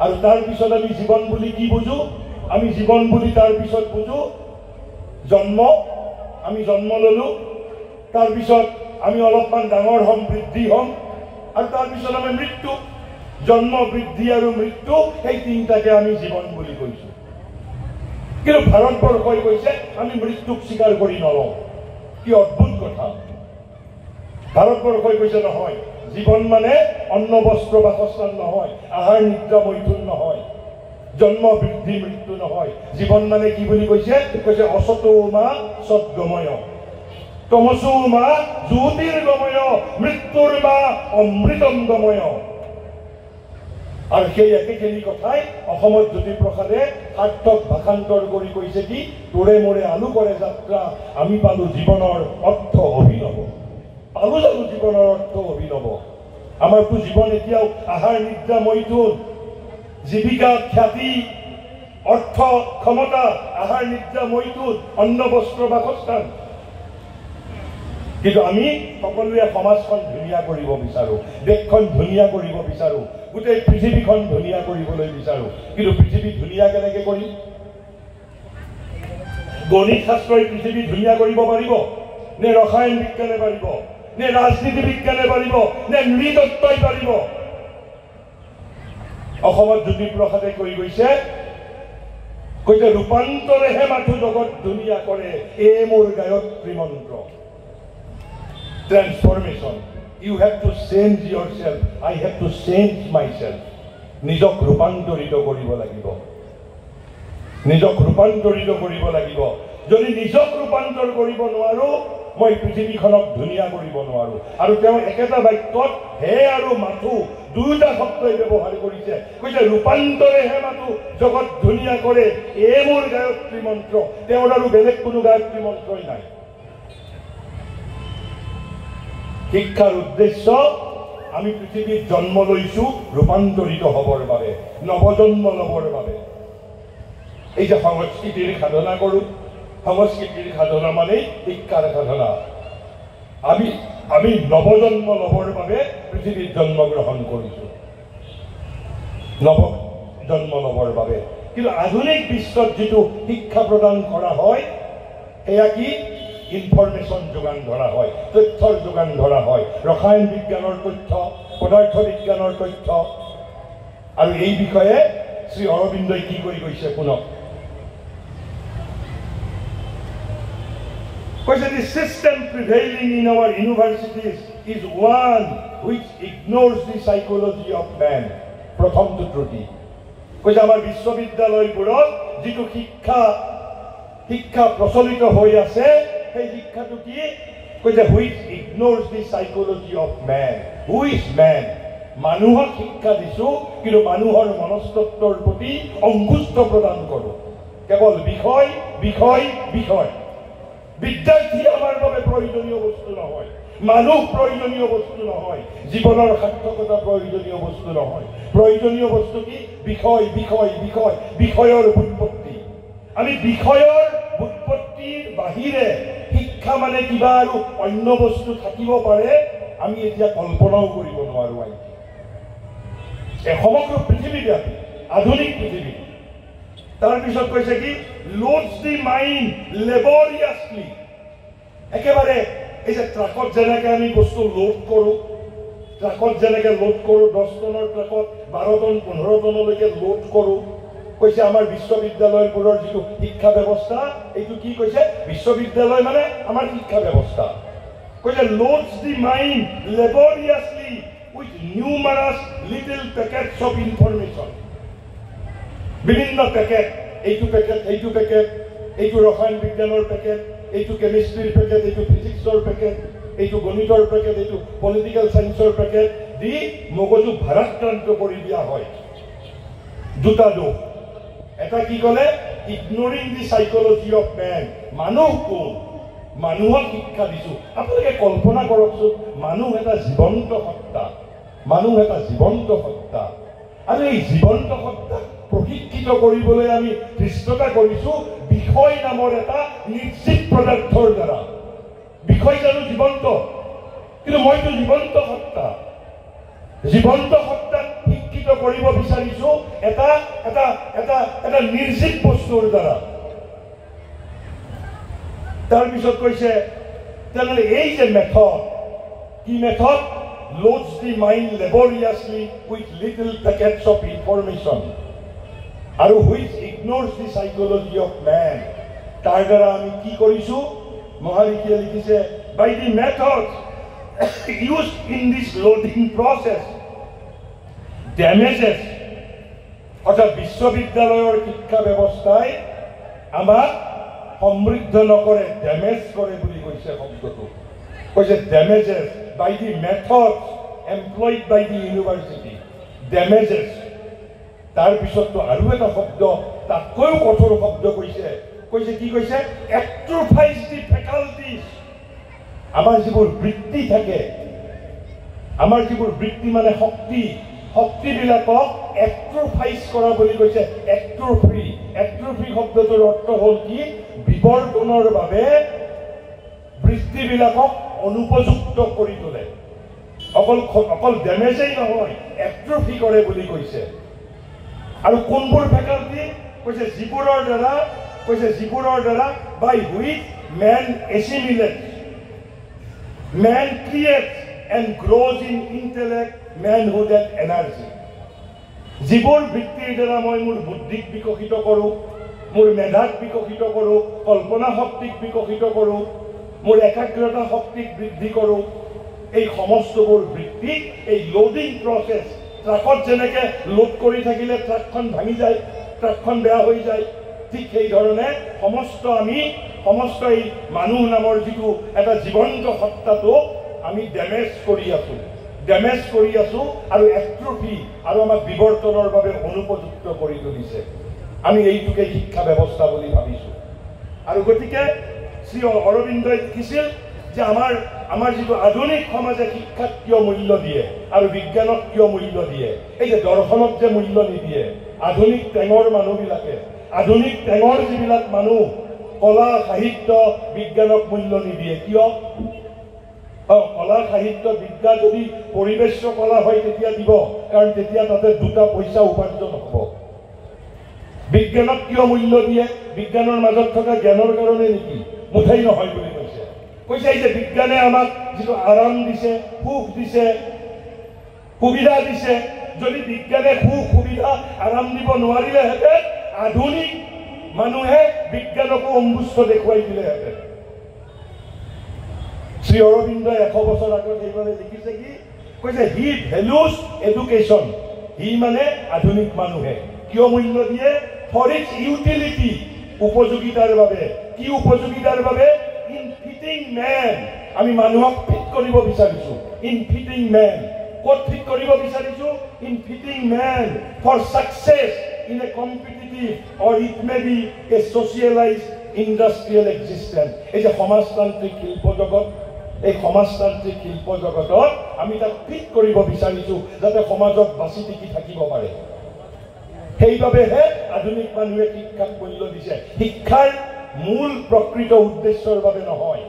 আৰু তাৰপিছত আমি জীৱন বুলি কি বুজো আমি জীৱন বুলি তাৰপিছত বুজো আমি জন্ম ল'লো তাৰপিছত আমি অলপমান ডাঙৰ হ'ম বৃদ্ধি হ'ম আৰু তাৰপিছত আমি মৃত্যু জন্ম বৃদ্ধি আৰু মৃত্যু সেই তিনিটাকে আমি জীৱন বুলি কৈছোঁ কিন্তু ভাৰতবৰ্ষই কৈছে আমি মৃত্যুক স্বীকাৰ কৰি নলওঁ কি অদ্ভুত কথা ভাৰতবৰ্ষই কৈছে নহয় জীৱন মানে অন্ন বস্ত্ৰ বাসস্থান নহয় আহাৰ নিদ্ৰা মৈথুন নহয় জন্ম বৃদ্ধি মৃত্যু নহয় জীৱন মানে কি বুলি কৈছে অসতো মা সদ্গময় তমসো মা জ্যোতিৰ্গময় মৃত্যুৰ মা অমৃতম গময় আৰু সেই একেখিনি কথাই অসমত জ্যোতিপ্ৰসাদে সাৰ্থক ভাষান্তৰ কৰি কৈছে কি তোৰে মোৰে আলু কৰে যাত্ৰা আমি পালো জীৱনৰ অৰ্থ অভিনৱ আমাৰতো জীৱন এতিয়াও আহাৰ নিদ্ৰা মৈথুন জীৱিকা খ্যাতি অৰ্থ ক্ষমতা আহাৰ নিদ্ৰা মৈথুন অন্ন বস্ত্ৰ বাসস্থান কিন্তু আমি সকলোৱে সমাজখন ধুনীয়া কৰিব বিচাৰোঁ দেশখন ধুনীয়া কৰিব বিচাৰোঁ গোটেই পৃথিৱীখন ধুনীয়া কৰিবলৈ বিচাৰোঁ কিন্তু পৃথিৱী ধুনীয়া কেনেকৈ কৰিম গণিত শাস্ত্ৰই পৃথিৱী ধুনীয়া কৰিব পাৰিব নে ৰসায়ন বিজ্ঞানে পাৰিব নে ৰাজনীতি বিজ্ঞানে পাৰিব নে নৃতত্বই পাৰিব অসমত জ্যোতিপ্ৰসাদে কৈ গৈছে ৰূপান্তৰেহে মাথো জগত ধুনীয়া কৰে মোৰ গায়ত্ৰী মন্ত্ৰ transformation you have to change yourself I have to change myself নিজক ৰূপান্তৰিত কৰিব লাগিব যদি নিজক ৰূপান্তৰ কৰিব নোৱাৰো মই পৃথিৱীখনক ধুনীয়া কৰিব নোৱাৰো আৰু তেওঁ একেটা বাক্যত হে আৰু মাথো দুটা শব্দই ব্যৱহাৰ কৰিছে ৰূপান্তৰেহে মাথো জগত ধুনীয়া কৰে মোৰ গায়ত্ৰী মন্ত্ৰ তেওঁৰ আৰু বেলেগ কোনো গায়ত্ৰী মন্ত্ৰই নাই শিক্ষাৰ উদ্দেশ্য আমি পৃথিৱীত জন্ম লৈছোঁ ৰূপান্তৰিত হ'বৰ বাবে, নৱজন্ম ল'বৰ বাবে। এই যে সংস্কৃতিৰ সাধনা কৰোঁ, সংস্কৃতিৰ সাধনা মানেই শিক্ষাৰ সাধনা। আমি নৱজন্ম ল'বৰ বাবে পৃথিৱীত জন্মগ্ৰহণ কৰিছোঁ, নৱজন্ম ল'বৰ বাবে। কিন্তু আধুনিক বিশ্বত যিটো শিক্ষা প্ৰদান কৰা হয় সেয়া কি? ইনফৰমেশ্যন যোগান ধৰা হয়, তথ্যৰ যোগান ধৰা হয়, ৰসায়ন বিজ্ঞানৰ তথ্য, পদাৰ্থ বিজ্ঞানৰ তথ্য। আৰু এই বিষয়ে শ্ৰী অৰবিন্দই কি কৰি গৈছে শুনক। কৈছে, the system prevailing in our universities is one which ignores the psychology of man. প্ৰথমটো ত্ৰুটি। কৈছে আমাৰ বিশ্ববিদ্যালয়বোৰত যিটো শিক্ষা প্ৰচলিত হৈ আছে সেই শিক্ষাটো কি? কৈছে which ignores the psychology of man. Who is man? মানুহক শিক্ষা দিছো কিন্তু মানুহৰ মনস্তত্বৰ প্ৰতি অংকুষ্ট প্ৰদান কৰোঁ। কেৱল বিষয় বিষয় বিষয়। বিদ্যাৰ্থী আমাৰ বাবে প্ৰয়োজনীয় বস্তু নহয়, মানুহ প্ৰয়োজনীয় বস্তু নহয়, জীৱনৰ সাৰ্থকতা প্ৰয়োজনীয় বস্তু নহয়। প্ৰয়োজনীয় বস্তু কি? বিষয় বিষয় বিষয়, বিষয়ৰ উৎপত্তি। আমি বিষয়ৰ উৎপত্তিৰ বাহিৰে শিক্ষা মানে কিবা আৰু অন্য বস্তু থাকিব পাৰে আমি এতিয়া কল্পনাও কৰিব নোৱাৰো। সমগ্ৰ পৃথিৱীব্যাপী আধুনিক পৃথিৱী। তাৰপিছত কৈছে কি? লোডছ দি মাইণ্ড লেবৰিয়াছলি। একেবাৰে এই যে ট্ৰাকত যেনেকৈ আমি বস্তু লোড কৰোঁ, ট্ৰাকত যেনেকৈ লোড কৰোঁ, 10 টনৰ ট্ৰাকত 12 টন 15 টনলৈকে লোড কৰোঁ। কৈছে আমাৰ বিশ্ববিদ্যালয়বোৰৰ যিটো শিক্ষা ব্যৱস্থা, এইটো কি কৈছে? বিশ্ববিদ্যালয় মানে আমাৰ শিক্ষা ব্যৱস্থা। কৈছে loads the mind laboriously with numerous little packets of information. বিভিন্ন পেকেট, এইটো পেকেট, এইটো পেকেট, এইটো ৰসায়ন বিজ্ঞানৰ পেকেট, এইটো কেমিষ্ট্ৰিৰ পেকেট, এইটো ফিজিক্সৰ পেকেট, এইটো গণিতৰ পেকেট, এইটো পলিটিকেল চায়েন্সৰ পেকেট দি মগজু ভাৰাক্ৰান্ত কৰি দিয়া হয়। দুটা দোষ। এটা কি ক'লে? ইগনৰিং দি সাইকোলজি অফ মেন। মানুহ কোন? মানুহক শিক্ষা দিছো। আপোনালোকে কল্পনা কৰকচোন, মানুহ এটা জীৱন্ত সত্তা, মানুহ এটা জীৱন্ত সত্তা। আৰু এই জীৱন্ত সত্তাক প্ৰশিক্ষিত কৰিবলৈ আমি ধৃষ্টতা কৰিছো বিষয় নামৰ এটা নিশ্চিত পদাৰ্থৰ দ্বাৰা। বিষয় জানো জীৱন্ত? কিন্তু মইতো জীৱন্ত সত্তা। জীৱন্ত সত্তাক শিক্ষিত কৰিব বিচাৰিছো এটা এটা এটা এটা নিৰ্জীৱ বস্তুৰ দ্বাৰা। তাৰপিছত কৈছে তেনেহ'লে এই যে মেথড, কি method? loads the mind laboriously with little packets of information আৰু which ignores the psychology of man. তাৰ দ্বাৰা আমি কি কৰিছো? মহাৰিষিয়ে লিখিছে by the methods used in this loading process damages, অৰ্থাৎ বিশ্ববিদ্যালয়ৰ শিক্ষা ব্যৱস্থাই আমাক সমৃদ্ধ নকৰে, ডেমেজ কৰে বুলি কৈছে শব্দটো। কৈছে damages by the methods employed by the university. damages. তাৰপিছততো আৰু এটা শব্দ, তাতকৈও কঠোৰ শব্দ কৈছে। কৈছে কি কৈছে? atrophies the faculties. আমাৰ যিবোৰ বৃত্তি থাকে, আমাৰ যিবোৰ বৃত্তি মানে শক্তি, শক্তিবিলাকক এট্ৰফাইজ কৰা বুলি কৈছে। এট্ৰফি, এট্ৰফি শব্দটোৰ অৰ্থ হ'ল কি? বিবৰ্তনৰ বাবে বৃত্তিবিলাকক অনুপযুক্ত কৰি তোলে। অকল ডেমেজেই নহয়, এট্ৰফি কৰে বুলি কৈছে। আৰু কোনবোৰ ফেকাল্টি? কৈছে যিবোৰৰ দ্বাৰা, কৈছে যিবোৰৰ দ্বাৰা by which man assimilates, man creates and grows in intellect, manhood and energy. যিবোৰ বৃত্তিৰ দ্বাৰা মই মোৰ বুদ্ধিক বিকশিত কৰোঁ, মোৰ মেধাক বিকশিত কৰোঁ, কল্পনা শক্তিক বিকশিত কৰোঁ, মোৰ একাগ্ৰতা শক্তিক বৃদ্ধি কৰোঁ, এই সমস্তবোৰ বৃত্তি এই লোডিং প্ৰচেছ, ট্ৰাকত যেনেকৈ লোড কৰি থাকিলে ট্ৰাকখন ভাঙি যায়, ট্ৰাকখন বেয়া হৈ যায়, ঠিক সেইধৰণে সমস্ত এই মানুহ নামৰ যিটো এটা জীৱন্ত সত্তাটো আমি ডেমেজ কৰি আছোঁ, ডেমেজ কৰি আছোঁ আৰু এট্ৰফি আৰু আমাক বিবৰ্তনৰ বাবে অনুপযুক্ত কৰি তুলিছে। আমি এইটোকে শিক্ষা ব্যৱস্থা বুলি ভাবিছোঁ। আৰু গতিকে শ্ৰী অৰবিন্দই লিখিছিল যে আমাৰ যিটো আধুনিক সমাজে শিক্ষাক কিয় মূল্য দিয়ে আৰু বিজ্ঞানক কিয় মূল্য দিয়ে, এই যে দৰ্শনক যে মূল্য নিদিয়ে, আধুনিক টেঙৰ মানুহবিলাকে, আধুনিক টেঙৰ যিবিলাক মানুহ কলা সাহিত্য বিজ্ঞানক মূল্য নিদিয়ে কিয়? কলা সাহিত্য বিদ্যা যদি পৰিবেশ্য কলা হয় তেতিয়া দিব, কাৰণ তেতিয়া তাতে দুটা পইচা উপাৰ্জন হ'ব। বিজ্ঞানক কিয় মূল্য দিয়ে? বিজ্ঞানৰ মাজত থকা জ্ঞানৰ কাৰণে নেকি? মুঠেই নহয় বুলি কৈছে এই যে বিজ্ঞানে আমাক যিটো আৰাম দিছে, সুখ দিছে, সুবিধা দিছে, যদি বিজ্ঞানে সুখ সুবিধা আৰাম দিব নোৱাৰিলেহেঁতেন আধুনিক মানুহে বিজ্ঞানকো অম্বুষ্ট দেখুৱাই দিলেহেঁতেন। শ্ৰী অৰবিন্দই 100 বছৰ আগত এইবাৰে লিখিছে কি কৈছে, হি ভেলুজ এডুকেশ্যন, হি মানে আধুনিক মানুহে কিয় মূল্য দিয়ে? ফৰ ইটছ ইউটিলিটি, উপযোগিতাৰ বাবে। কি উপযোগিতাৰ বাবে? ইন ফিটিং মেন, আমি মানুহক ফিট কৰিব বিচাৰিছো। ইন ফিটিং মেন, ক'ত ফিট কৰিব বিচাৰিছো? In fitting men for success in a competitive or it may be a socialise industrial existence. এই যে সমাজতান্ত্ৰিক শিল্প জগত, এই সমাজতান্ত্ৰিক শিল্প জগতত আমি তাক ফিট কৰিব বিচাৰিছো যাতে সমাজত বাচি টিকি থাকিব পাৰে। সেইবাবেহে আধুনিক মানুহে শিক্ষাক মূল্য দিছে, শিক্ষাৰ মূল প্ৰকৃত উদ্দেশ্যৰ বাবে নহয়।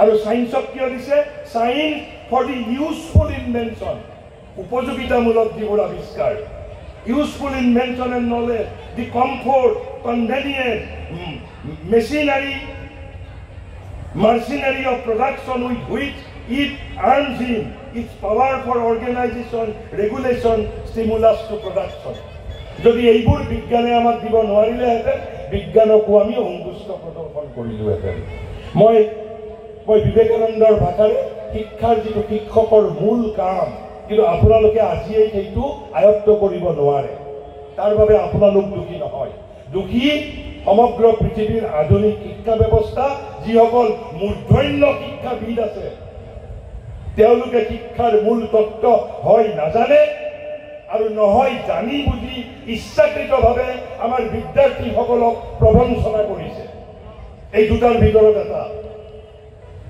আৰু চাইন্সক কিয় দিছে? Science for the useful invention, উপযোগিতামূলক যিবোৰ আৱিষ্কাৰ, useful invention and knowledge, the comfort, convenience, machinery of production with which it earns in its power for organization, regulation, stimulus to production. যদি এইবোৰ বিজ্ঞানে আমাক দিব নোৱাৰিলেহেঁতেন বিজ্ঞানকো আমি অংকুষ্ট প্ৰদৰ্শন কৰিলোহেঁতেন। মই বিবেকানন্দৰ ভাষাৰে শিক্ষাৰ যিটো শিক্ষকৰ মূল কাম, কিন্তু আপোনালোকে আজিয়েই সেইটো আয়ত্ত কৰিব নোৱাৰে। তাৰ বাবে আপোনালোক দুখী নহয়, দুখী সমগ্ৰ পৃথিৱীৰ আধুনিক শিক্ষা ব্যৱস্থা, যিসকল মূৰ্ধন্য শিক্ষাবিদ আছে তেওঁলোকে শিক্ষাৰ মূল তত্ত্ব হয় নাজানে আৰু নহয় জানি বুজি ইচ্ছাকৃতভাৱে আমাৰ বিদ্যাৰ্থীসকলক প্ৰবঞ্চনা কৰিছে। এই দুটাৰ ভিতৰত এটা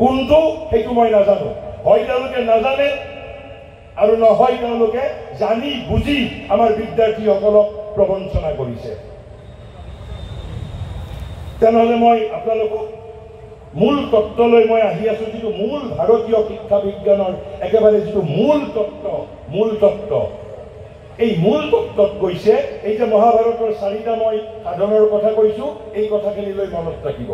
কোনটো সেইটো মই নাজানো। হয় তেওঁলোকে নাজানে আৰু নহয় তেওঁলোকে জানি বুজি আমাৰ বিদ্যাৰ্থীসকলক প্ৰবঞ্চনা কৰিছে। তেনেহ'লে মই আপোনালোকক মূল তত্ত্বলৈ মই আহি আছো, যিটো মূল ভাৰতীয় শিক্ষা বিজ্ঞানৰ একেবাৰে যিটো মূল তত্ত্ব, এই মূল তত্ত্বত কৈছে, এই যে মহাভাৰতৰ 4টা মই সাধনৰ কথা কৈছো, এই কথাখিনিলৈ মনত ৰাখিব।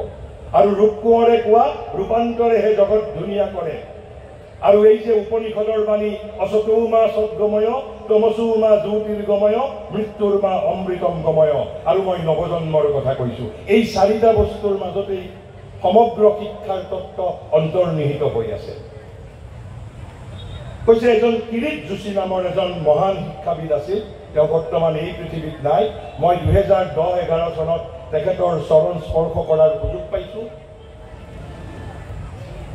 আৰু ৰূপ কোঁৱৰে কোৱা ৰূপান্তৰেহে জগত ধুনীয়া কৰে। আৰু এই যে উপনিষদৰ বাণী, অসতৌ মা সদ্গময়, তমসৌ মা জ্যোতিৰ্গময়, মৃত্যুৰ মা অমৃতম গময়, আৰু মই নৱজন্মৰ কথা কৈছো। এই 4টা বস্তুৰ মাজতেই সমগ্ৰ শিক্ষাৰ তত্ত্ব অন্তৰ্নিহিত হৈ আছে। কৈছে এজন কিৰিট যোশী নামৰ এজন মহান শিক্ষাবিদ আছিল, তেওঁ বৰ্তমান এই পৃথিৱীত নাই। মই 2010-11 চনত তেখেতৰ চৰণ স্পৰ্শ কৰাৰ সুযোগ পাইছো।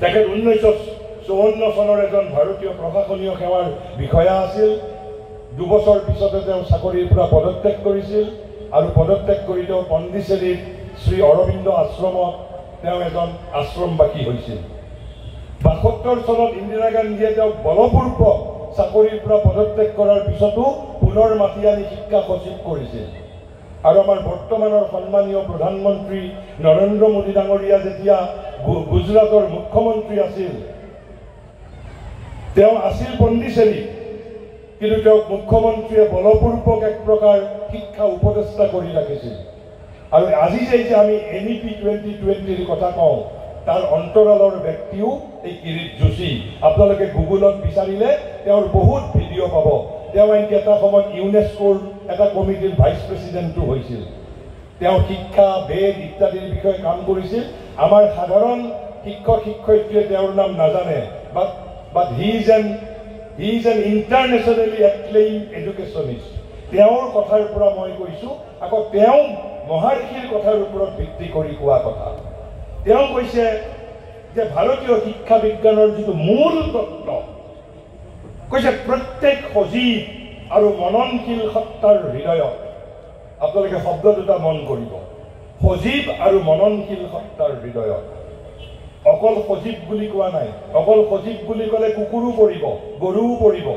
তেখেত 1954 চনৰ এজন ভাৰতীয় প্ৰশাসনীয় সেৱাৰ বিষয়া আছিল। 2 বছৰ পিছতে তেওঁ চাকৰিৰ পৰা পদত্যাগ কৰিছিল আৰু পদত্যাগ কৰি তেওঁ পণ্ডিচেৰীত শ্ৰী অৰবিন্দ আশ্ৰমত তেওঁ এজন আশ্ৰমবাসী হৈছিল। 72 চনত ইন্দিৰা গান্ধীয়ে তেওঁক বলপূৰ্বক চাকৰিৰ পৰা পদত্যাগ কৰাৰ পিছতো পুনৰ মাতি আনি শিক্ষা সচিব কৰিছিল। আৰু আমাৰ বৰ্তমানৰ সন্মানীয় প্ৰধানমন্ত্ৰী নৰেন্দ্ৰ মোদী ডাঙৰীয়া যেতিয়া গুজৰাটৰ মুখ্যমন্ত্ৰী আছিল, তেওঁ আছিল পণ্ডিচেৰী, কিন্তু তেওঁক মুখ্যমন্ত্ৰীয়ে বলপূৰ্বক এক প্ৰকাৰ শিক্ষা উপদেষ্টা কৰি ৰাখিছিল। আৰু আজি যে আমি NEP 2020ৰ কথা কওঁ, তাৰ অন্তৰালৰ ব্যক্তিও এই কিৰিট যোশী। আপোনালোকে গুগলত বিচাৰিলে তেওঁৰ বহুত ভিডিঅ' পাব। তেওঁ আনকি এটা সময়ত ইউনেস্কোৰ এটা কমিটিৰ ভাইচ প্ৰেচিডেণ্টো হৈছিল। তেওঁ শিক্ষা, বেদ ইত্যাদিৰ বিষয়ে কাম কৰিছিল। আমাৰ সাধাৰণ শিক্ষক শিক্ষয়িত্ৰীয়ে তেওঁৰ নাম নাজানে, but he is an ইণ্টাৰনেশ্যনেলি acclaimed এডুকেশ্যনিষ্ট। তেওঁৰ কথাৰ পৰা মই কৈছো, আকৌ তেওঁ মহাৰ্ষিৰ কথাৰ ওপৰত ভিত্তি কৰি কোৱা কথা। তেওঁ কৈছে যে ভাৰতীয় শিক্ষা বিজ্ঞানৰ যিটো মূল তত্ত্ব, কৈছে প্ৰত্যেক সজীৱ আৰু মননশীল সত্তাৰ হৃদয়ত, আপোনালোকে শব্দ দুটা মন কৰিব, সজীৱ আৰু মননশীল সত্তাৰ হৃদয়ত অকল সজীৱ বুলি কোৱা নাই। অকল সজীৱ বুলি ক'লে কুকুৰো পৰিব, গৰুও পৰিব,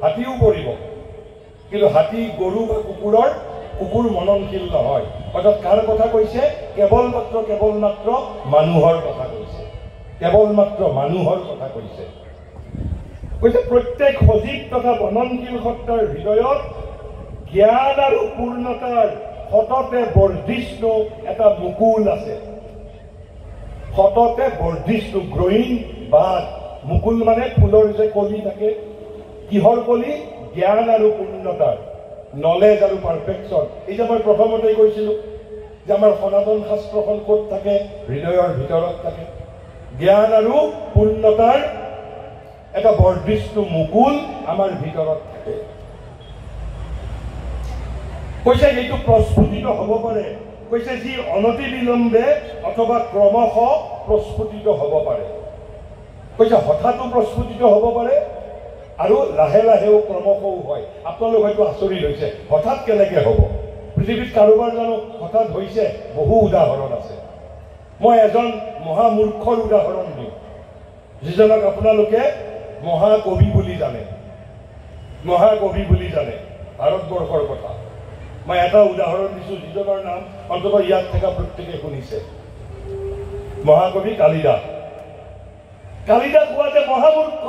হাতীও পৰিব। কিন্তু হাতী, গৰু বা কুকুৰ মননশীল নহয়। অৰ্থাৎ কাৰ কথা কৈছে? কেৱল মাত্ৰ মানুহৰ কথা কৈছে। কেৱল মাত্ৰ মানুহৰ কথা কৈছে। কৈছে প্ৰত্যেক সজীৱ তথা মননশীল সত্তাৰ হৃদয়ত জ্ঞান আৰু পূৰ্ণতাৰ সততে বৰ্ধিষ্ণু এটা মুকুল আছে। সততে বৰ্ধিষ্ণু, গ্ৰয়িং বাদ। মুকুল মানে ফুলৰ যে কলি থাকে। কিহৰ কলি? জ্ঞান আৰু পূৰ্ণতাৰ, নলেজ আৰু পাৰফেকশ্যন। এই যে মই প্ৰথমতে কৈছিলোঁ যে আমাৰ সনাতন শাস্ত্ৰখন ক'ত থাকে? হৃদয়ৰ ভিতৰত থাকে। জ্ঞান আৰু পূৰ্ণতাৰ এটা বৰ্ধিষ্ণু মুকুল আমাৰ ভিতৰত থাকে। কৈছে এইটো প্ৰস্ফুটিত হ'ব পাৰে। কৈছে যি অনতি বিলম্বে অথবা ক্ৰমশ প্ৰস্ফুটিত হ'ব পাৰে। কৈছে হঠাতো প্ৰস্ফুটিত হ'ব পাৰে আৰু লাহে লাহেও ক্ৰমশও হয়। আপোনালোক হয়তো আচৰিত হৈছে, হঠাৎ কেনেকৈ হ'ব? পৃথিৱীত কাৰোবাৰ জানো হঠাৎ হৈছে? বহু উদাহৰণ আছে। মই এজন মহামূৰ্খৰ উদাহৰণ দিওঁ, যিজনক আপোনালোকে মহাকবি বুলি জানে। মহাকবি বুলি জানে ভাৰতবৰ্ষৰ কথা। মই এটা উদাহৰণ দিছোঁ, যিজনৰ নাম অন্ততঃ ইয়াত থকা প্ৰত্যেকে শুনিছে। মহাকবি কালিদাস। কালিদাস হোৱা যে মহামূৰ্খ।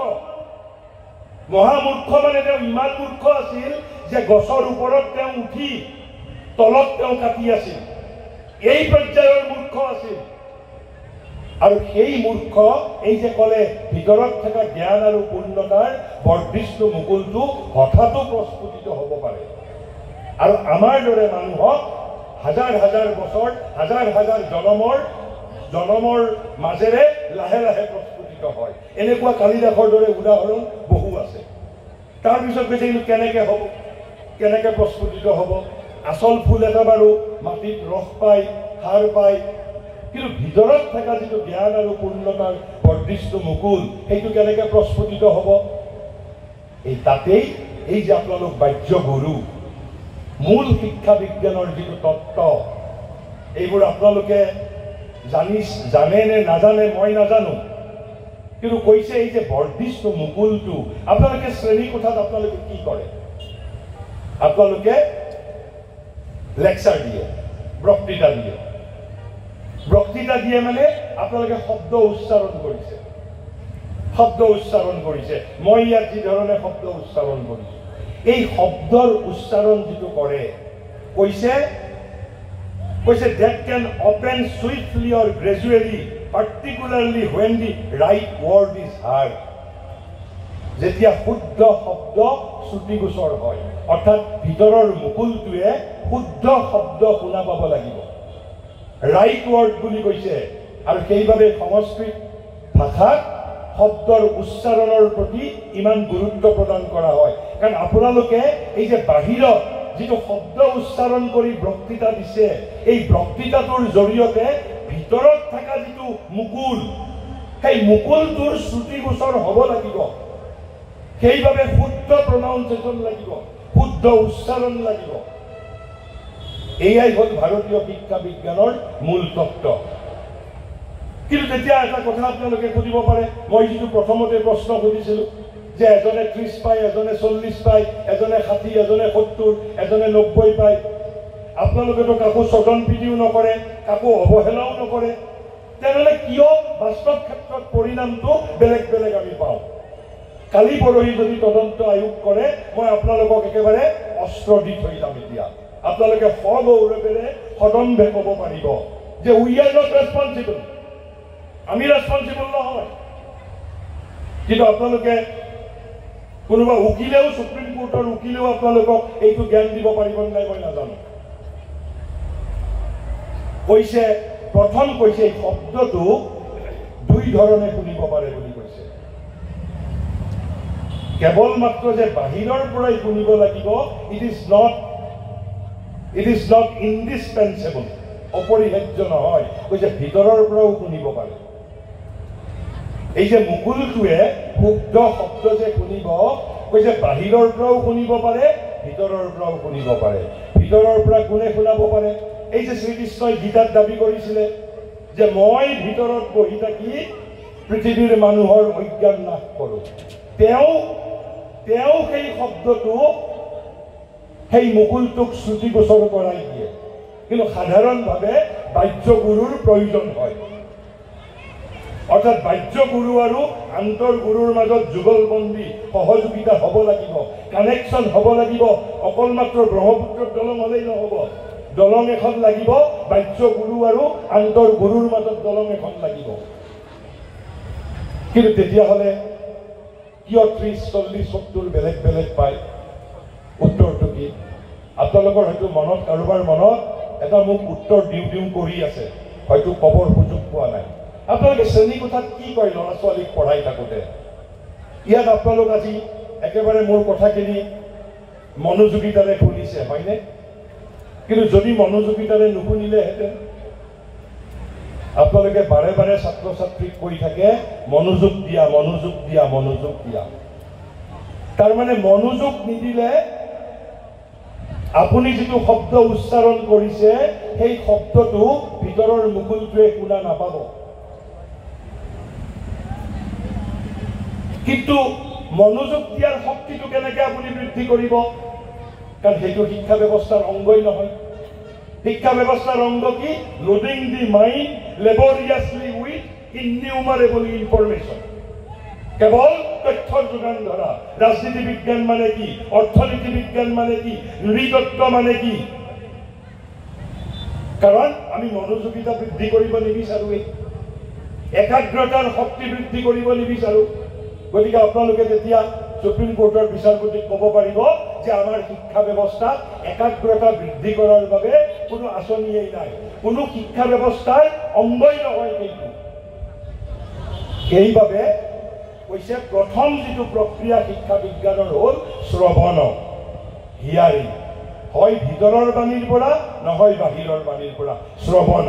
মহামূৰ্খ মানে তেওঁ ইমান মূৰ্খ আছিল যে গছৰ ওপৰত তেওঁ উঠি তলত তেওঁ কাটি আছিল। এই পৰ্যায়ৰ মূৰ্খ আছিল। আৰু সেই মূৰ্খ এই যে ক'লে ভিতৰত থকা জ্ঞান আৰু পূৰ্ণতাৰ বৰ্ধিষ্ণু মুকুলটো হঠাতো প্ৰস্ফুটিত হ'ব পাৰে। আৰু আমাৰ দৰে মানুহক হাজাৰ হাজাৰ বছৰ, হাজাৰ হাজাৰ জনমৰ মাজেৰে লাহে লাহে প্ৰস্ফুটিত হয়। এনেকুৱা কালিদাসৰ দৰে উদাহৰণ বহু আছে। তাৰপিছত কৈছে কিন্তু কেনেকৈ হ'ব? কেনেকৈ প্ৰস্ফুটিত হ'ব? আচল ফুল এটা বাৰু মাটিত ৰস পায়, সাৰ পায়, কিন্তু ভিতৰত থকা যিটো জ্ঞান আৰু পূৰ্ণতাৰ বৰ্ধিষ্ণু মুকুল, সেইটো কেনেকৈ প্ৰস্ফুটিত হ'ব? এই তাতেই এই যে আপোনালোক বাহ্য গুৰু, মূল শিক্ষা বিজ্ঞানৰ যিটো তত্ত্ব, এইবোৰ আপোনালোকে জানে নে নাজানে মই নাজানো, কিন্তু কৈছে এই যে বৰ্ধিষ্ণু মুকুলটো আপোনালোকে শ্ৰেণীকোঠাত আপোনালোকে কি কৰে? আপোনালোকে লেকচাৰ দিয়ে, বক্তৃতা দিয়ে। বক্তৃতা দিয়ে মানে আপোনালোকে শব্দ উচ্চাৰণ কৰিছে। শব্দ উচ্চাৰণ কৰিছে। মই ইয়াত যি ধৰণে শব্দ উচ্চাৰণ কৰিছোঁ, এই শব্দৰ উচ্চাৰণ যিটো কৰে, কৈছে that can open swiftly or gradually, particularly when the right word is heard. যেতিয়া শুদ্ধ শব্দ শ্ৰুতিগোচৰ হয়, অৰ্থাৎ ভিতৰৰ মুকুলটোৱে শুদ্ধ শব্দ শুনা পাব লাগিব। ৰাইট ৱৰ্ড বুলি কৈছে। আৰু সেইবাবে সংস্কৃত ভাষাত শব্দৰ উচ্চাৰণৰ প্ৰতি ইমান গুৰুত্ব প্ৰদান কৰা হয়। কাৰণ আপোনালোকে এই যে বাহিৰত যিটো শব্দ উচ্চাৰণ কৰি বক্তৃতা দিছে, এই বক্তৃতাটোৰ জৰিয়তে ভিতৰত থকা যিটো মুকুল, সেই মুকুলটোৰ শ্ৰুতিগোচৰ হ'ব লাগিব। সেইবাবে শুদ্ধ প্ৰনাউন্সিয়েশ্যন লাগিব, শুদ্ধ উচ্চাৰণ লাগিব। এয়াই হ'ল ভাৰতীয় শিক্ষা বিজ্ঞানৰ মূল তত্ত্ব। কিন্তু তেতিয়া এটা কথা আপোনালোকে সুধিব পাৰে, মই যিটো প্ৰথমতে প্ৰশ্ন সুধিছিলোঁ যে এজনে 30 পায়, এজনে 40 পায়, এজনে 60, এজনে 70, এজনে 90 পায়। আপোনালোকেতো কাকো স্বজন প্ৰীতিও নকৰে, কাকো অৱহেলাও নকৰে। তেনেহ'লে কিয় বাস্তৱ ক্ষেত্ৰত পৰিণামটো বেলেগ বেলেগ আমি পাওঁ? কালি পৰহি যদি তদন্ত আয়োগ কৰে, মই আপোনালোকক একেবাৰে অস্ত্ৰ দি থৈ যাম। এতিয়া আপোনালোকে সগৌৰৱেৰে সদম্ভে ক'ব পাৰিব যে উই আৰ নট ৰেছপনচিবল, আমি ৰেছপনচিবল নহয়। কিন্তু আপোনালোকে কোনোবা উকিলেও, সুপ্ৰিম কোৰ্টৰ উকিলেও আপোনালোকক এইটো জ্ঞান দিব পাৰিব নাই মই নাজানো। কৈছে, প্ৰথম কৈছে এই শব্দটো দুই ধৰণে শুনিব পাৰে বুলি কৈছে। কেৱল মাত্ৰ যে বাহিৰৰ পৰাই শুনিব লাগিব, ইট ইজ নট ইণ্ডিছপেঞ্চেবল, অপৰিহাৰ্য নহয়। কৈছে ভিতৰৰ পৰাও শুনিব পাৰে। এই যে মুকুলটোৱে শুদ্ধ শব্দ যে শুনিব, কৈছে বাহিৰৰ পৰাও শুনিব পাৰে, ভিতৰৰ পৰাও শুনিব পাৰে। ভিতৰৰ পৰা কোনে শুনাব পাৰে? এই যে শ্ৰীকৃষ্ণই গীতাত দাবী কৰিছিলে যে মই ভিতৰত বহি থাকি পৃথিৱীৰ মানুহৰ অজ্ঞান নাশ কৰোঁ। তেওঁ সেই শব্দটো সেই মুকুলটোক শ্ৰুতিগোচৰ কৰাই দিয়ে, কিন্তু সাধাৰণভাৱে বাহ্য গুৰুৰ প্ৰয়োজন হয়। অৰ্থাৎ বাহ্য গুৰু আৰু আন্তৰ গুৰুৰ মাজত যুগলবন্দী সহযোগিতা হ'ব লাগিব, কানেকশ্যন হ'ব লাগিব। অকল মাত্ৰ ব্ৰহ্মপুত্ৰৰ দলং হ'লেই নহ'ব, দলং এখন লাগিব, বাহ্য গুৰু আৰু আন্তৰ গুৰুৰ মাজত দলং এখন লাগিব। কিন্তু তেতিয়াহ'লে কিয় 30, 40, 70 বেলেগ বেলেগ পায়? উত্তৰটো কি? আপোনালোকৰ হয়তো মনত, কাৰোবাৰ মনত এটা মোক উত্তৰ দিওঁ কৰি আছে, হয়তো ক'বৰ সুযোগ পোৱা নাই। আপোনালোকে শ্ৰেণীকোঠাত কি কয় ল'ৰা ছোৱালীক পঢ়াই থাকোঁতে? ইয়াত আপোনালোক আজি একেবাৰে মোৰ কথাখিনি মনোযোগিতাৰে শুনিছে, হয়নে? কিন্তু যদি মনোযোগিতাৰে নুশুনিলেহেঁতেন, আপোনালোকে বাৰে বাৰে ছাত্ৰ ছাত্ৰীক কৈ থাকে মনোযোগ দিয়া, মনোযোগ দিয়া, মনোযোগ দিয়া। তাৰমানে মনোযোগ নিদিলে আপুনি যিটো শব্দ উচ্চাৰণ কৰিছে সেই শব্দটো ভিতৰৰ মুকুলটোৱে শুনা নাপাব। কিন্তু মনোযোগ দিয়াৰ শক্তিটো কেনেকৈ আপুনি বৃদ্ধি কৰিব? কাৰণ সেইটো শিক্ষা ব্যৱস্থাৰ অংগই নহয়। শিক্ষা ব্যৱস্থাৰ অংগ কি? Loading the mind laboriously with innumerable information. কেৱল তথ্যৰ যোগান ধৰা। ৰাজনীতি বিজ্ঞান মানে কি? অৰ্থনীতি বিজ্ঞান মানে কি? নৃতত্ব মানে কি? কাৰণ আমি মনোযোগিতা বৃদ্ধি কৰিব নিবিচাৰোঁ, একাগ্ৰতাৰ শক্তি বৃদ্ধি কৰিব নিবিচাৰোঁ। গতিকে আপোনালোকে যেতিয়া সুপ্ৰিম কোৰ্টৰ বিচাৰপতিক ক'ব পাৰিব যে আমাৰ শিক্ষা ব্যৱস্থাত একাগ্ৰতা বৃদ্ধি কৰাৰ বাবে কোনো আঁচনিয়েই নাই, কোনো শিক্ষা ব্যৱস্থাৰ অংগই নহয় সেইটো। সেইবাবে কৈছে প্ৰথম যিটো প্ৰক্ৰিয়া শিক্ষা বিজ্ঞানৰ হ'ল শ্ৰৱণ, হিয়াৰিং। হয় ভিতৰৰ বাণীৰ পৰা, নহয় বাহিৰৰ বাণীৰ পৰা, শ্ৰৱণ।